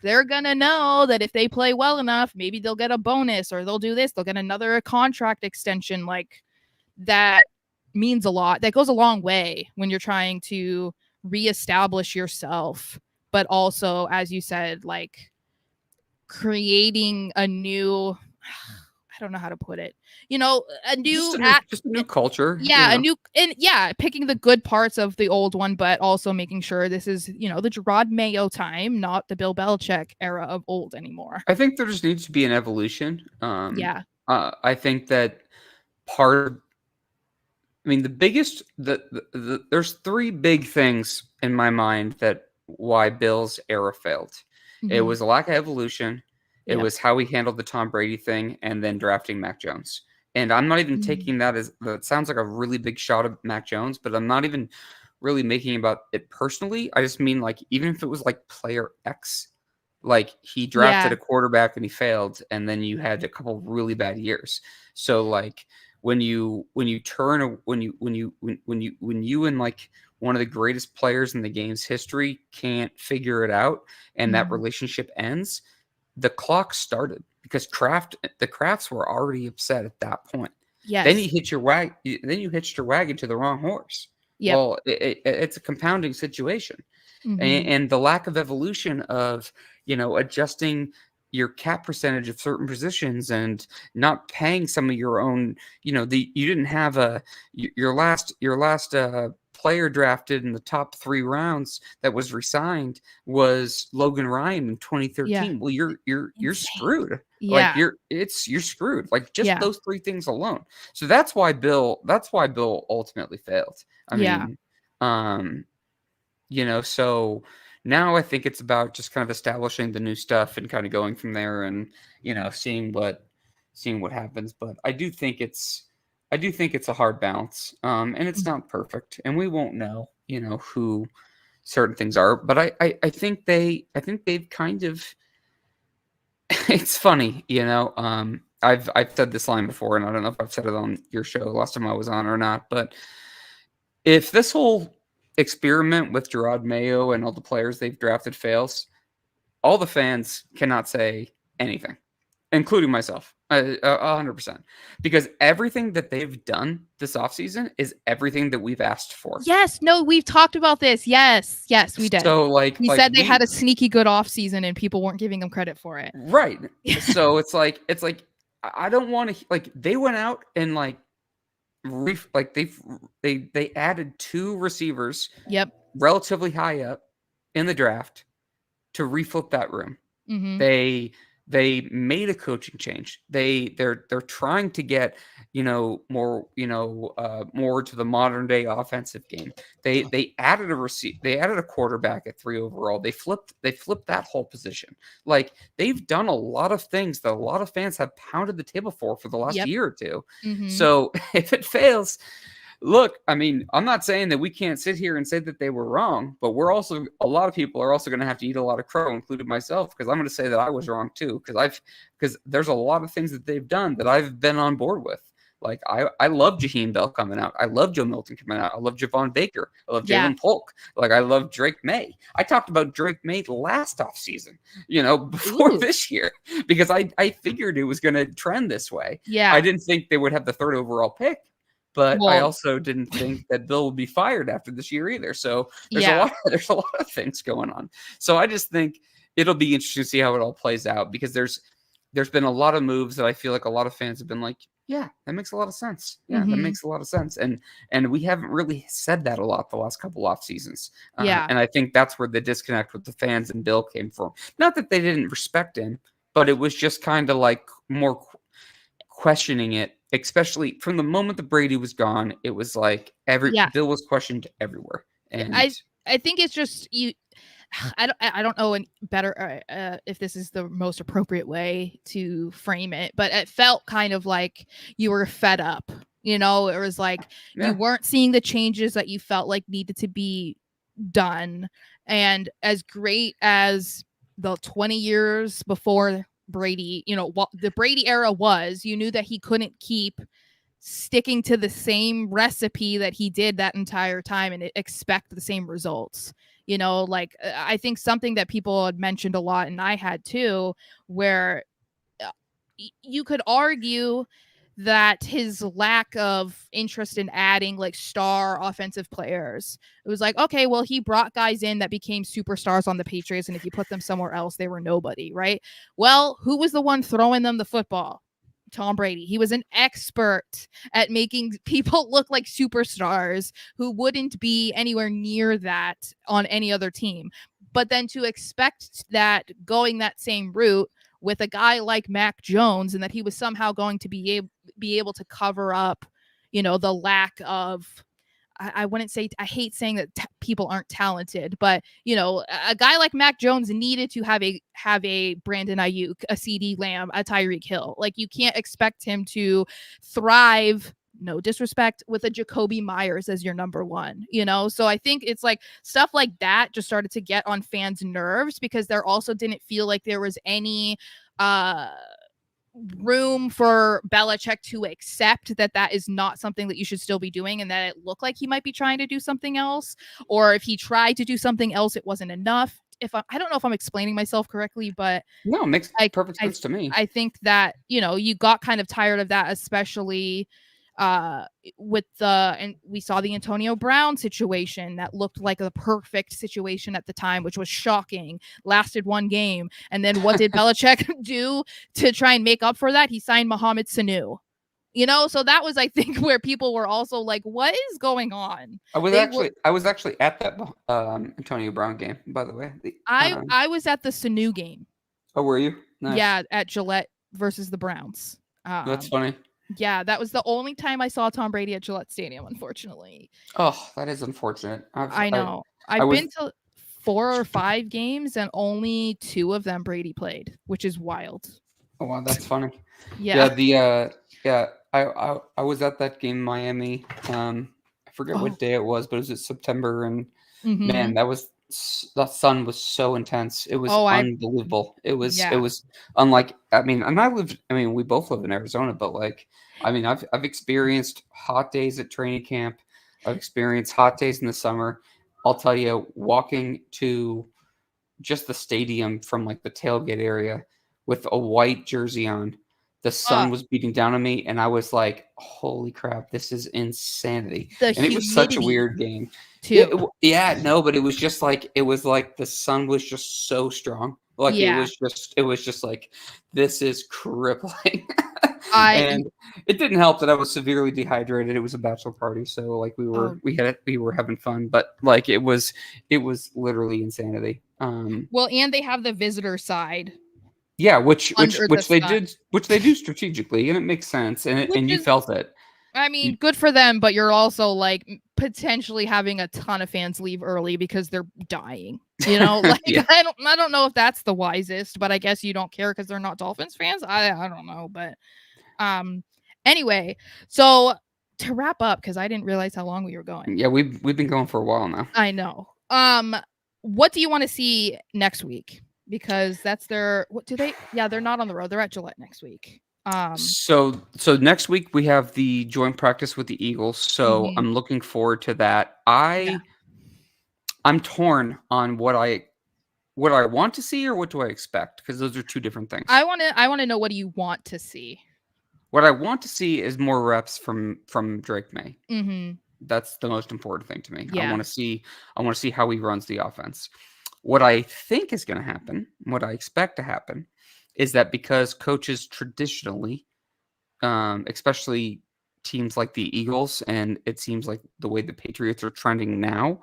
they're gonna know that if they play well enough, maybe they'll get a bonus, or they'll do this, they'll get another contract extension. Like, that means a lot. That goes a long way when you're trying to reestablish yourself, but also, as you said, like, creating a new, I don't know how to put it, a new just a new culture, yeah, a new, and yeah, picking the good parts of the old one, but also making sure this is, the Gerard Mayo time, not the Bill Belichick era of old anymore. I think there just needs to be an evolution. Yeah. I think that part I mean, the biggest there's three big things in my mind that why Bill's era failed. It was a lack of evolution. It was how he handled the Tom Brady thing, and then drafting Mac Jones. And I'm not even taking that as, that sounds like a really big shot at Mac Jones, but I'm not even really making about it personally. I just mean, like, even if it was like player X, like, he drafted a quarterback and he failed, and then you had a couple really bad years. So, like, when you and like one of the greatest players in the game's history can't figure it out, and that relationship ends, the clock started, because the Crafts were already upset at that point. Yes. Then you hitched your wagon to the wrong horse. Yep. Well, it's a compounding situation. And the lack of evolution of, adjusting your cap percentage of certain positions, and not paying some of your own, you didn't have your last player drafted in the top 3 rounds that was resigned was Logan Ryan in 2013. Yeah. Well, you're screwed. Yeah. Like, you're screwed. Like, just those 3 things alone. So that's why Bill ultimately failed. I mean, so now I think it's about just kind of establishing the new stuff and kind of going from there, and, seeing what happens. But I do think it's a hard balance. And it's not perfect, and we won't know, who certain things are. But I think they've kind of, it's funny, I've said this line before, and I don't know if I've said it on your show last time I was on or not, but if this whole experiment with Gerard Mayo and all the players they've drafted fails, all the fans cannot say anything, including myself, 100%, because everything that they've done this offseason is everything that we've asked for. Yes, no, we've talked about this. Yes, we did. So, like, we said they had a sneaky good offseason, and people weren't giving them credit for it. Right. So it's like I don't want to, like, they went out and like they added 2 receivers, relatively high up in the draft, to reflip that room. They made a coaching change. They're trying to get, more to the modern day offensive game. They added a quarterback at 3 overall. They flipped that whole position. Like, they've done a lot of things that a lot of fans have pounded the table for the last year or two. So if it fails, look, I mean, I'm not saying that we can't sit here and say that they were wrong, but a lot of people are also going to have to eat a lot of crow, including myself, because I'm going to say that I was wrong too, because there's a lot of things that they've done that I've been on board with. Like, I love Jaheim Bell coming out. I love Joe Milton coming out. I love Javon Baker. I love Jalen Polk. Like, I love Drake May. I talked about Drake May last offseason, before this year, because I figured it was going to trend this way. Yeah. I didn't think they would have the 3rd overall pick. But I also didn't think that Bill would be fired after this year either. So there's a lot of things going on. So I just think it'll be interesting to see how it all plays out, because there's been a lot of moves that I feel like a lot of fans have been like, yeah, that makes a lot of sense. Yeah, that makes a lot of sense. And we haven't really said that a lot the last couple off seasons. And I think that's where the disconnect with the fans and Bill came from. Not that they didn't respect him, but it was just kind of like more questioning it. Especially from the moment that Brady was gone, it was like Bill was questioned everywhere. And I think it's just I don't know better if this is the most appropriate way to frame it, but it felt kind of like you were fed up. It was like you weren't seeing the changes that you felt like needed to be done, and as great as the 20 years before Brady, what the Brady era was, you knew that he couldn't keep sticking to the same recipe that he did that entire time and expect the same results. I think something that people had mentioned a lot, and I had too, where you could argue that his lack of interest in adding like star offensive players, it was like, okay, well, he brought guys in that became superstars on the Patriots, and if you put them somewhere else, they were nobody, right? Well, who was the one throwing them the football? Tom Brady. He was an expert at making people look like superstars who wouldn't be anywhere near that on any other team. But then to expect that going that same route with a guy like Mac Jones, and that he was somehow going to be able to cover up, the lack of, I wouldn't say, I hate saying that people aren't talented, but a guy like Mac Jones needed to have a Brandon Aiyuk, a CD Lamb, a Tyreek Hill. Like, you can't expect him to thrive, no disrespect, with a Jacoby Myers as your number one, So I think it's like stuff like that just started to get on fans' nerves, because there also didn't feel like there was any room for Belichick to accept that is not something that you should still be doing, and that it looked like he might be trying to do something else, or if he tried to do something else, it wasn't enough. I don't know if I'm explaining myself correctly, but no, it makes perfect sense to me. I think that, you got kind of tired of that, especially and we saw the Antonio Brown situation that looked like the perfect situation at the time, which was shocking, lasted one game. And then what did Belichick do to try and make up for that? He signed Mohamed Sanu. So that was, I think, where people were also like, what is going on? I was actually at that Antonio Brown game, by the way. I was at the Sanu game. Oh, were you? Nice. Yeah, at Gillette versus the Browns. That's funny. Yeah, that was the only time I saw Tom Brady at Gillette Stadium, unfortunately. Oh, that is unfortunate. I know. I've been to 4 or 5 games, and only 2 of them Brady played, which is wild. Oh, wow, that's funny. Yeah. I was at that game in Miami. I forget what day it was, but it was in September, and man, that sun was so intense. It was unbelievable. It was unlike, we both live in Arizona, but like, I've experienced hot days at training camp. I've experienced hot days in the summer. I'll tell you, walking to just the stadium from like the tailgate area with a white jersey on, the sun was beating down on me, and I was like, holy crap, this is insanity. And it was such a weird game. But it was just like, the sun was just so strong. Like, it was just like, this is crippling. And it didn't help that I was severely dehydrated. It was a bachelor party, so like we were having fun, but like it was literally insanity. Well, and they have the visitor side. Yeah, which they do strategically, and it makes sense, and you felt it. Good for them, but you're also like potentially having a ton of fans leave early because they're dying. Like I don't know if that's the wisest, but I guess you don't care because they're not Dolphins fans. I don't know, but anyway, so to wrap up, because I didn't realize how long we were going. Yeah, we've been going for a while now. I know. What do you want to see next week? Because that's they're not on the road. They're at Gillette next week. So next week we have the joint practice with the Eagles. So I'm looking forward to that. I'm torn on what I want to see or what do I expect, because those are two different things. I want to know, what do you want to see? What I want to see is more reps from Drake May. Mm-hmm. That's the most important thing to me. Yeah. I want to see how he runs the offense. What I think is going to happen, what I expect to happen, is that because coaches traditionally, especially teams like the Eagles, and it seems like the way the Patriots are trending now,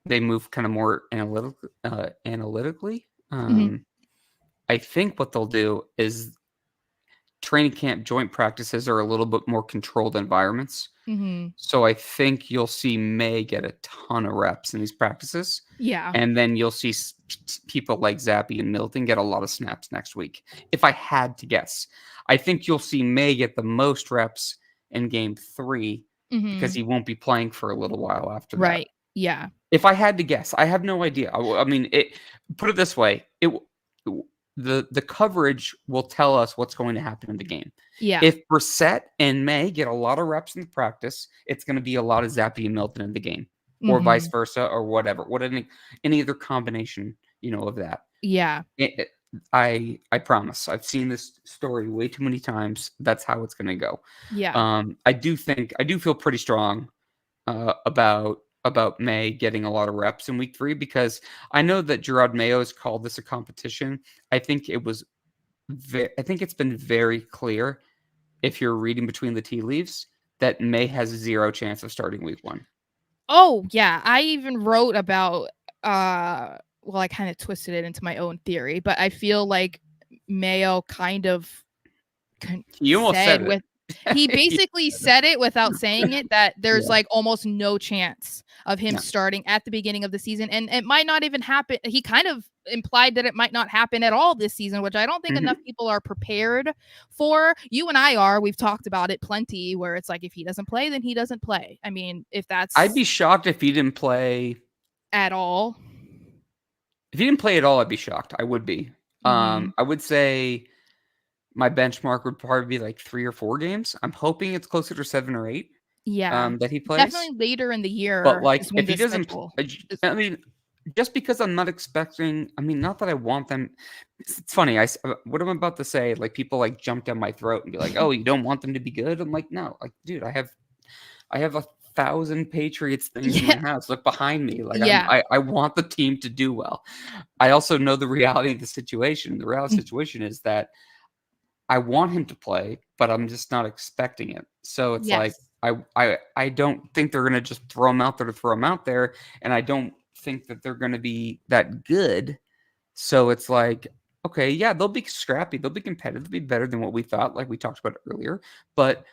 they move kind of more analytically. I think what they'll do is training camp joint practices are a little bit more controlled environments. So I think you'll see May get a ton of reps in these practices. Yeah. And then you'll see people like Zappy and Milton get a lot of snaps next week. If I had to guess, I think you'll see May get the most reps in game 3 because he won't be playing for a little while after that. Right. Yeah. If I had to guess, I have no idea. I mean, put it this way: the coverage will tell us what's going to happen in the game. Yeah. If Brissett and May get a lot of reps in the practice, it's going to be a lot of Zappy and Milton in the game, or vice versa, or whatever. Any other combination, of that. Yeah. I promise. I've seen this story way too many times. That's how it's going to go. Yeah. I do feel pretty strong about May getting a lot of reps in week 3, because I know that Gerard Mayo has called this a competition. I think it's been very clear, if you're reading between the tea leaves, that May has zero chance of starting week 1. Oh, yeah. I even wrote about well, I kind of twisted it into my own theory, but I feel like Mayo kind of You almost said it. He basically said it without saying it, that there's Yeah. almost no chance of him starting at the beginning of the season. And it might not even happen. He kind of implied that it might not happen at all this season, which I don't think enough people are prepared for. You and I are. We've talked about it plenty, where it's like, if he doesn't play, then he doesn't play. I mean, if that's... I'd be shocked if he didn't play at all. If he didn't play at all, I'd be shocked. I would be. I would say my benchmark would probably be 3 or 4 games. I'm hoping it's closer to 7 or 8. Yeah. That he plays. Definitely later in the year. But if he doesn't, I mean, just because I'm not expecting. I mean, not that I want them. It's funny. What I'm about to say, people jump down my throat and be like, "Oh, you don't want them to be good?" I'm like, no, dude, I have 1,000 Patriots things in my house. Look behind me. I want the team to do well. I also know the reality of the situation. The reality situation is that I want him to play, but I'm just not expecting it. So it's I don't think they're going to just throw him out there to throw him out there. And I don't think that they're going to be that good. So it's okay, yeah, they'll be scrappy. They'll be competitive. They'll be better than what we thought, like we talked about earlier. But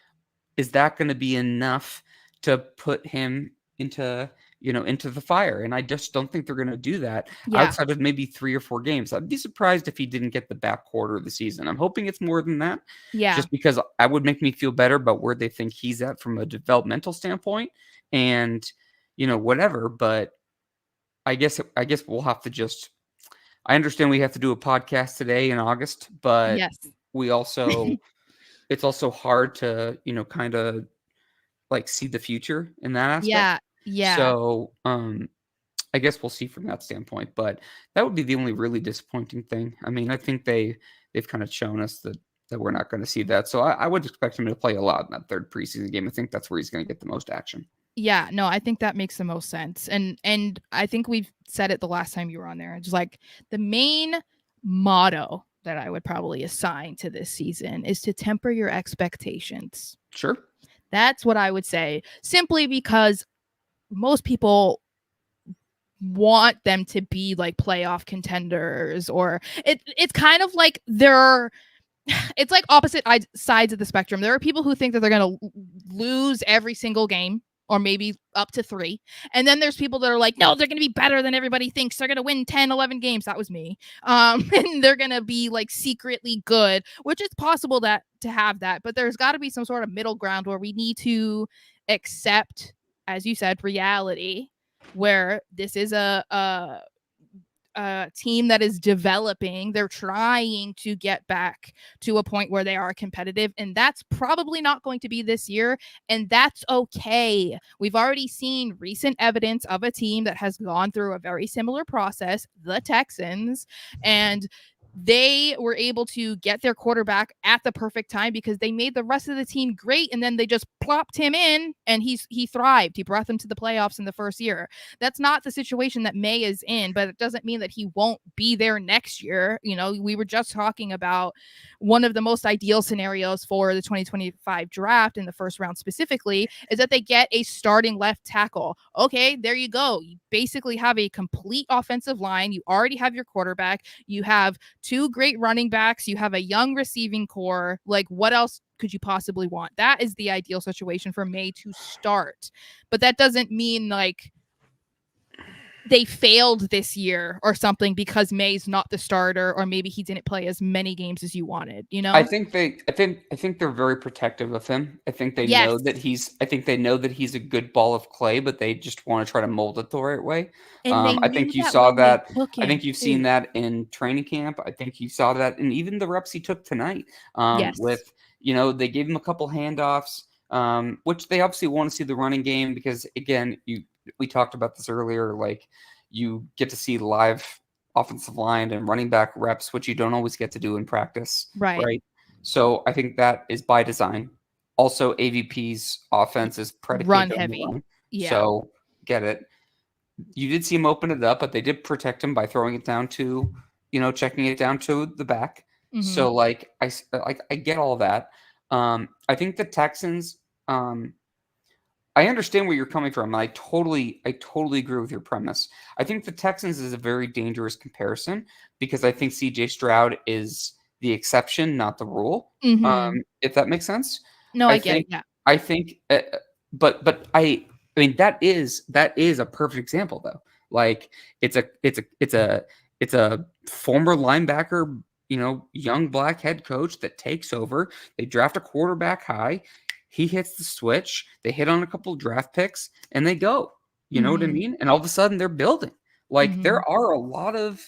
is that going to be enough to put him into the fire? And I just don't think they're going to do that outside of maybe 3 or 4 games. I'd be surprised if he didn't get the back quarter of the season. I'm hoping it's more than that. Yeah. Just because I would make me feel better about where they think he's at from a developmental standpoint and, whatever. But I guess we'll have to I understand we have to do a podcast today in August, but we also, it's also hard to, kind of see the future in that aspect. Yeah. So, I guess we'll see from that standpoint, but that would be the only really disappointing thing. I mean, I think they've kind of shown us that we're not going to see that. So I would expect him to play a lot in that 3rd preseason game. I think that's where he's going to get the most action. Yeah, no, I think that makes the most sense. And I think we've said it the last time you were on there. It's the main motto that I would probably assign to this season is to temper your expectations. Sure. That's what I would say, simply because most people want them to be playoff contenders, or it's kind of like it's opposite sides of the spectrum. There are people who think that they're going to lose every single game, or maybe up to 3. And then there's people that are like, no, they're going to be better than everybody thinks. They're going to win 10, 11 games. That was me. And they're going to be secretly good, which is possible to have that. But there's got to be some sort of middle ground where we need to accept, as you said, reality, where this is a team that is developing. They're trying to get back to a point where they are competitive, and that's probably not going to be this year, and that's okay. We've already seen recent evidence of a team that has gone through a very similar process, the Texans, and they were able to get their quarterback at the perfect time because they made the rest of the team great, and then they just plopped him in, and he thrived. He brought them to the playoffs in the first year. That's not the situation that May is in, but it doesn't mean that he won't be there next year. We were just talking about one of the most ideal scenarios for the 2025 draft in the first round specifically is that they get a starting left tackle. Okay, there you go. You basically have a complete offensive line. You already have your quarterback. You have 2 great running backs. You have a young receiving core. What else could you possibly want? That is the ideal situation for May to start. But that doesn't mean they failed this year or something because May's not the starter, or maybe he didn't play as many games as you wanted, you know? I think they're very protective of him. I think they Yes. know that he's a good ball of clay, but they just want to try to mold it the right way. And they I knew think you that saw when they that. took I him think you've seen too. that in training camp. I think you saw that in even the reps he took tonight. Yes. With they gave him a couple handoffs, which they obviously want to see the running game because again, we talked about this earlier. Like you get to see live offensive line and running back reps, which you don't always get to do in practice, Right. right? So I think that is by design. Also, AVP's offense is Run predicated on the heavy. run. Yeah. So get it. You did see him open it up, but they did protect him by throwing it down to, checking it down to the back. So like I get all that. I think the Texans. I understand where you're coming from. I totally agree with your premise. I think the Texans is a very dangerous comparison because I think CJ Stroud is the exception, not the rule. If that makes sense. No, I I get it. think Yeah. I think but I mean that is a perfect example though. Like it's a former linebacker, young black head coach that takes over. They draft a quarterback high. He hits the switch. They hit on a couple of draft picks and they go. You know what I mean? And all of a sudden they're building. Like there are a lot of,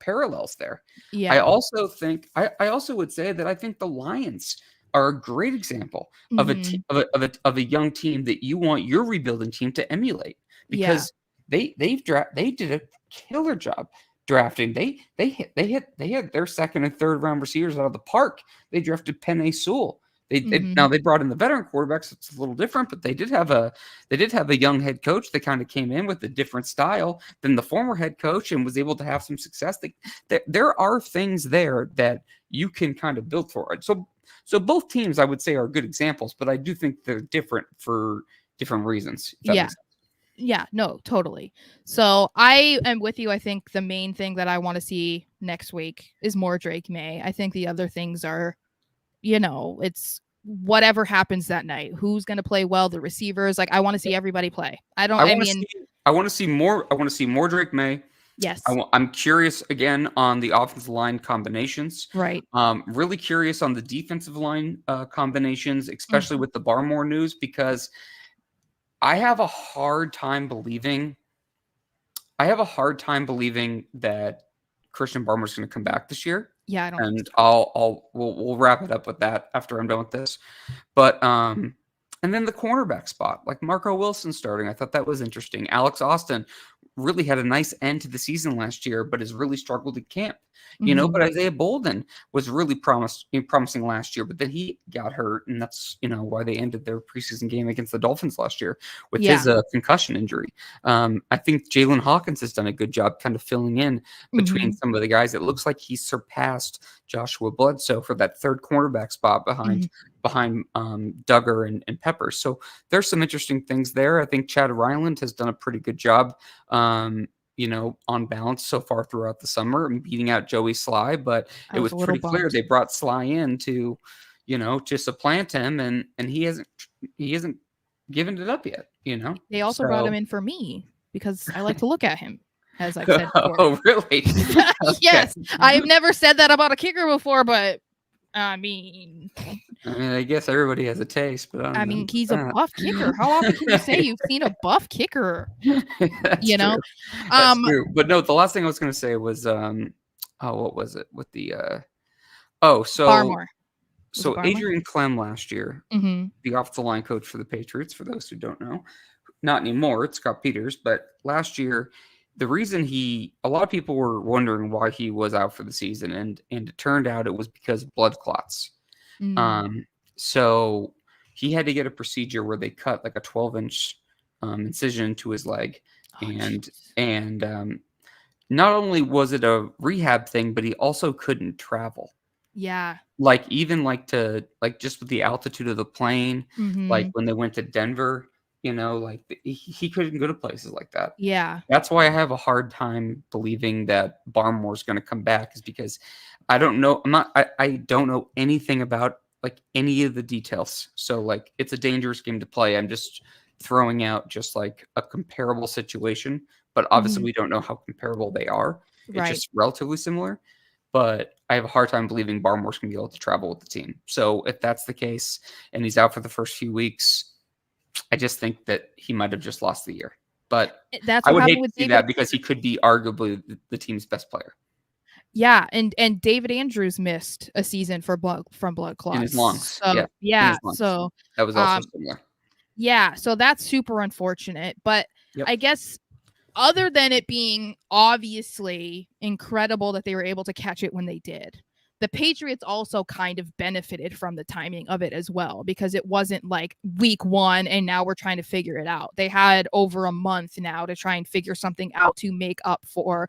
parallels there. I Yeah. also think I also would say that I think the Lions are a great example of a young team that you want your rebuilding team to emulate Yeah. because they did a killer job drafting. They hit their second and third round receivers out of the park. They drafted Penei Sewell. Now they brought in the veteran quarterbacks. So it's a little different, but they did have a young head coach that kind of came in with a different style than the former head coach and was able to have some success. There are things there that you can kind of build for it. So both teams, I would say, are good examples, but I do think they're different for different reasons. If that Yeah. makes sense. Yeah, no, totally. So I am with you. I think the main thing that I want to see next week is more Drake May. I think the other things are, it's whatever happens that night. Who's going to play well? The receivers. Like I want to see everybody play. I want to see more. I want to see more Drake May. Yes. I'm curious again on the offensive line combinations. Right. Really curious on the defensive line combinations, especially with the Barmore news, because I have a hard time believing that Christian Barmore's going to come back this year. Yeah, I don't. And we'll wrap it up with that after I'm done with this. But and then the cornerback spot, like Marco Wilson starting, I thought that was interesting. Alex Austin really had a nice end to the season last year, but has really struggled at camp. But Isaiah Bolden was really promising last year, but then he got hurt, and that's why they ended their preseason game against the Dolphins last year with his concussion injury. I think Jalen Hawkins has done a good job kind of filling in between some of the guys. It looks like he's surpassed Joshua Bledsoe for that third cornerback spot behind Duggar and Pepper. So there's some interesting things there. I think Chad Ryland has done a pretty good job. On balance so far throughout the summer and beating out Joey Sly, but it was pretty clear they brought Sly in to supplant him, and he hasn't given it up yet. They also brought him in for me because I like to look at him, as I've said before. Oh, really? Yes, I've never said that about a kicker before, but I mean, I guess everybody has a taste, but I mean, he's a buff kicker. How often can you say you've seen a buff kicker? That's true. That's true. But no, the last thing I was going to say was, what was it with the, Barmore. So Adrian Clem last year, the offensive line coach for the Patriots, for those who don't know, not anymore, it's Scott Peters, but last year, the reason a lot of people were wondering why he was out for the season, and it turned out it was because of blood clots. So he had to get a procedure where they cut like a 12-inch incision into his leg, and not only was it a rehab thing, but he also couldn't travel. Yeah. Like even just with the altitude of the plane, like when they went to Denver. He couldn't go to places like that. Yeah. That's why I have a hard time believing that Barmore's going to come back, is because I don't know. I don't know anything about like any of the details. So like it's a dangerous game to play. I'm just throwing out just like a comparable situation, but obviously we don't know how comparable they are. It's Right. just relatively similar. But I have a hard time believing Barmore's going to be able to travel with the team. So if that's the case and he's out for the first few weeks, I just think that he might have just lost the year. But That's I what would hate happened to with see David. that because he could be arguably the team's best player. Yeah, and David Andrews missed a season from blood clots In his lungs. So In his lungs. so That was also similar. yeah, so that's super unfortunate. But Yep. I guess other than it being obviously incredible that they were able to catch it when they did, the Patriots also kind of benefited from the timing of it as well, because it wasn't like week 1 and now we're trying to figure it out. They had over a month now to try and figure something out to make up for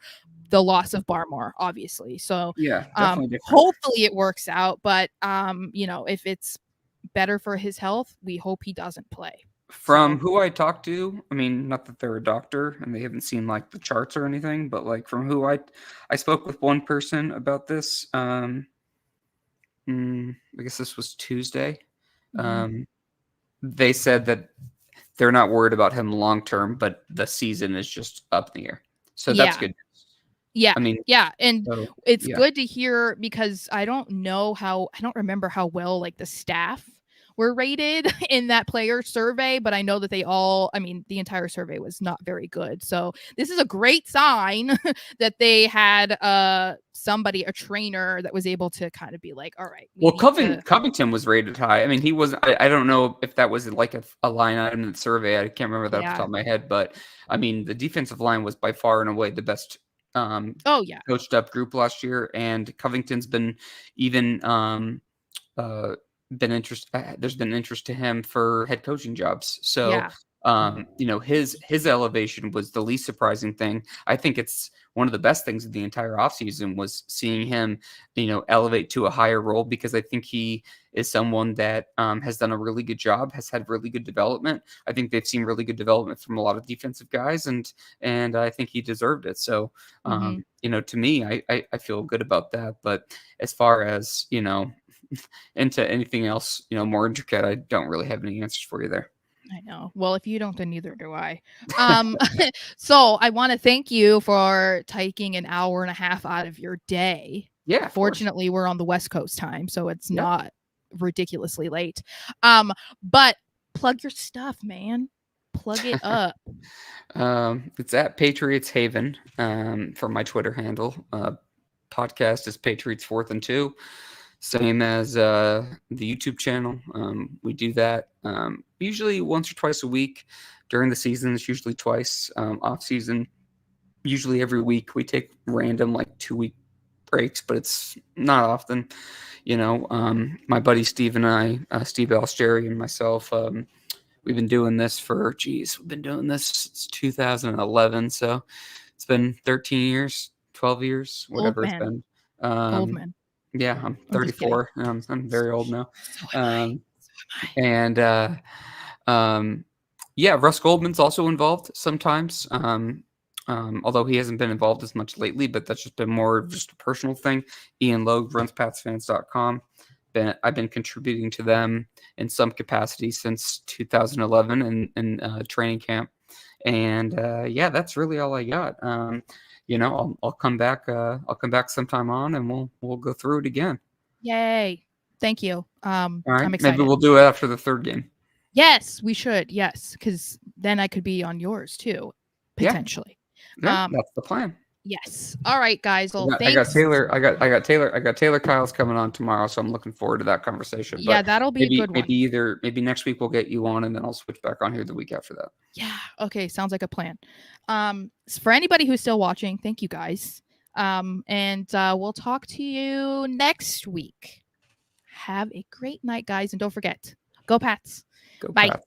the loss of Barmore, obviously. So yeah, definitely different. hopefully it works out, but if it's better for his health, we hope he doesn't play. From who I talked to, I mean, not that they're a doctor and they haven't seen like the charts or anything, but like from who I spoke with one person about this. I guess this was Tuesday. They said that they're not worried about him long term, but the season is just up in the air. So that's good. Yeah. I mean, and it's good to hear, because I don't remember how well like the staff were rated in that player survey, but I know that the entire survey was not very good. So this is a great sign that they had a trainer that was able to kind of be like, all right. Well, Covington was rated high. I mean, he was, I don't know if that was like a line item in the survey. I can't remember that off the top of my head, but I mean, the defensive line was by far and away the best coached up group last year, and Covington's been even there's been interest to him for head coaching jobs. So his elevation was the least surprising thing. I think it's one of the best things of the entire offseason was seeing him, elevate to a higher role, because I think he is someone that has done a really good job, has had really good development. I think they've seen really good development from a lot of defensive guys, and I think he deserved it. So, to me, I feel good about that. But as far as, into anything else, more intricate, I don't really have any answers for you there. I know. Well, if you don't, then neither do I. So I want to thank you for taking an hour and a half out of your day. Yeah. Fortunately, we're on the West Coast time, so it's not ridiculously late. But plug your stuff, man. Plug it up. It's at Patriots Haven for my Twitter handle. Podcast is Patriots 4th and 2. Same as the YouTube channel. We do that usually once or twice a week. During the season, it's usually twice. Off season, usually every week. We take random 2-week breaks, but it's not often. My buddy Steve and I, Steve Alsteri and myself, we've been doing this we've been doing this since 2011. So it's been 13 years, 12 years, whatever it's been. Old man. Yeah, I'm 34. I'm very old now. So am I. And Russ Goldman's also involved sometimes. Although he hasn't been involved as much lately, but that's just been more just a personal thing. Ian Logue runs PatsFans.com. I've been contributing to them in some capacity since 2011 in training camp. And that's really all I got. I'll come back. I'll come back sometime on, and we'll go through it again. Yay! Thank you. All right. I'm excited. Maybe we'll do it after the third game. Yes, we should. Yes, because then I could be on yours too, potentially. Yeah, that's the plan. Yes. All right, guys. Well, I got Taylor. I got Taylor Kyle's coming on tomorrow, so I'm looking forward to that conversation. Yeah, that'll be a good one. Maybe next week we'll get you on, and then I'll switch back on here the week after that. Yeah. Okay. Sounds like a plan. For anybody who's still watching, thank you guys. And we'll talk to you next week. Have a great night, guys, and don't forget, go Pats. Go Bye. Pats.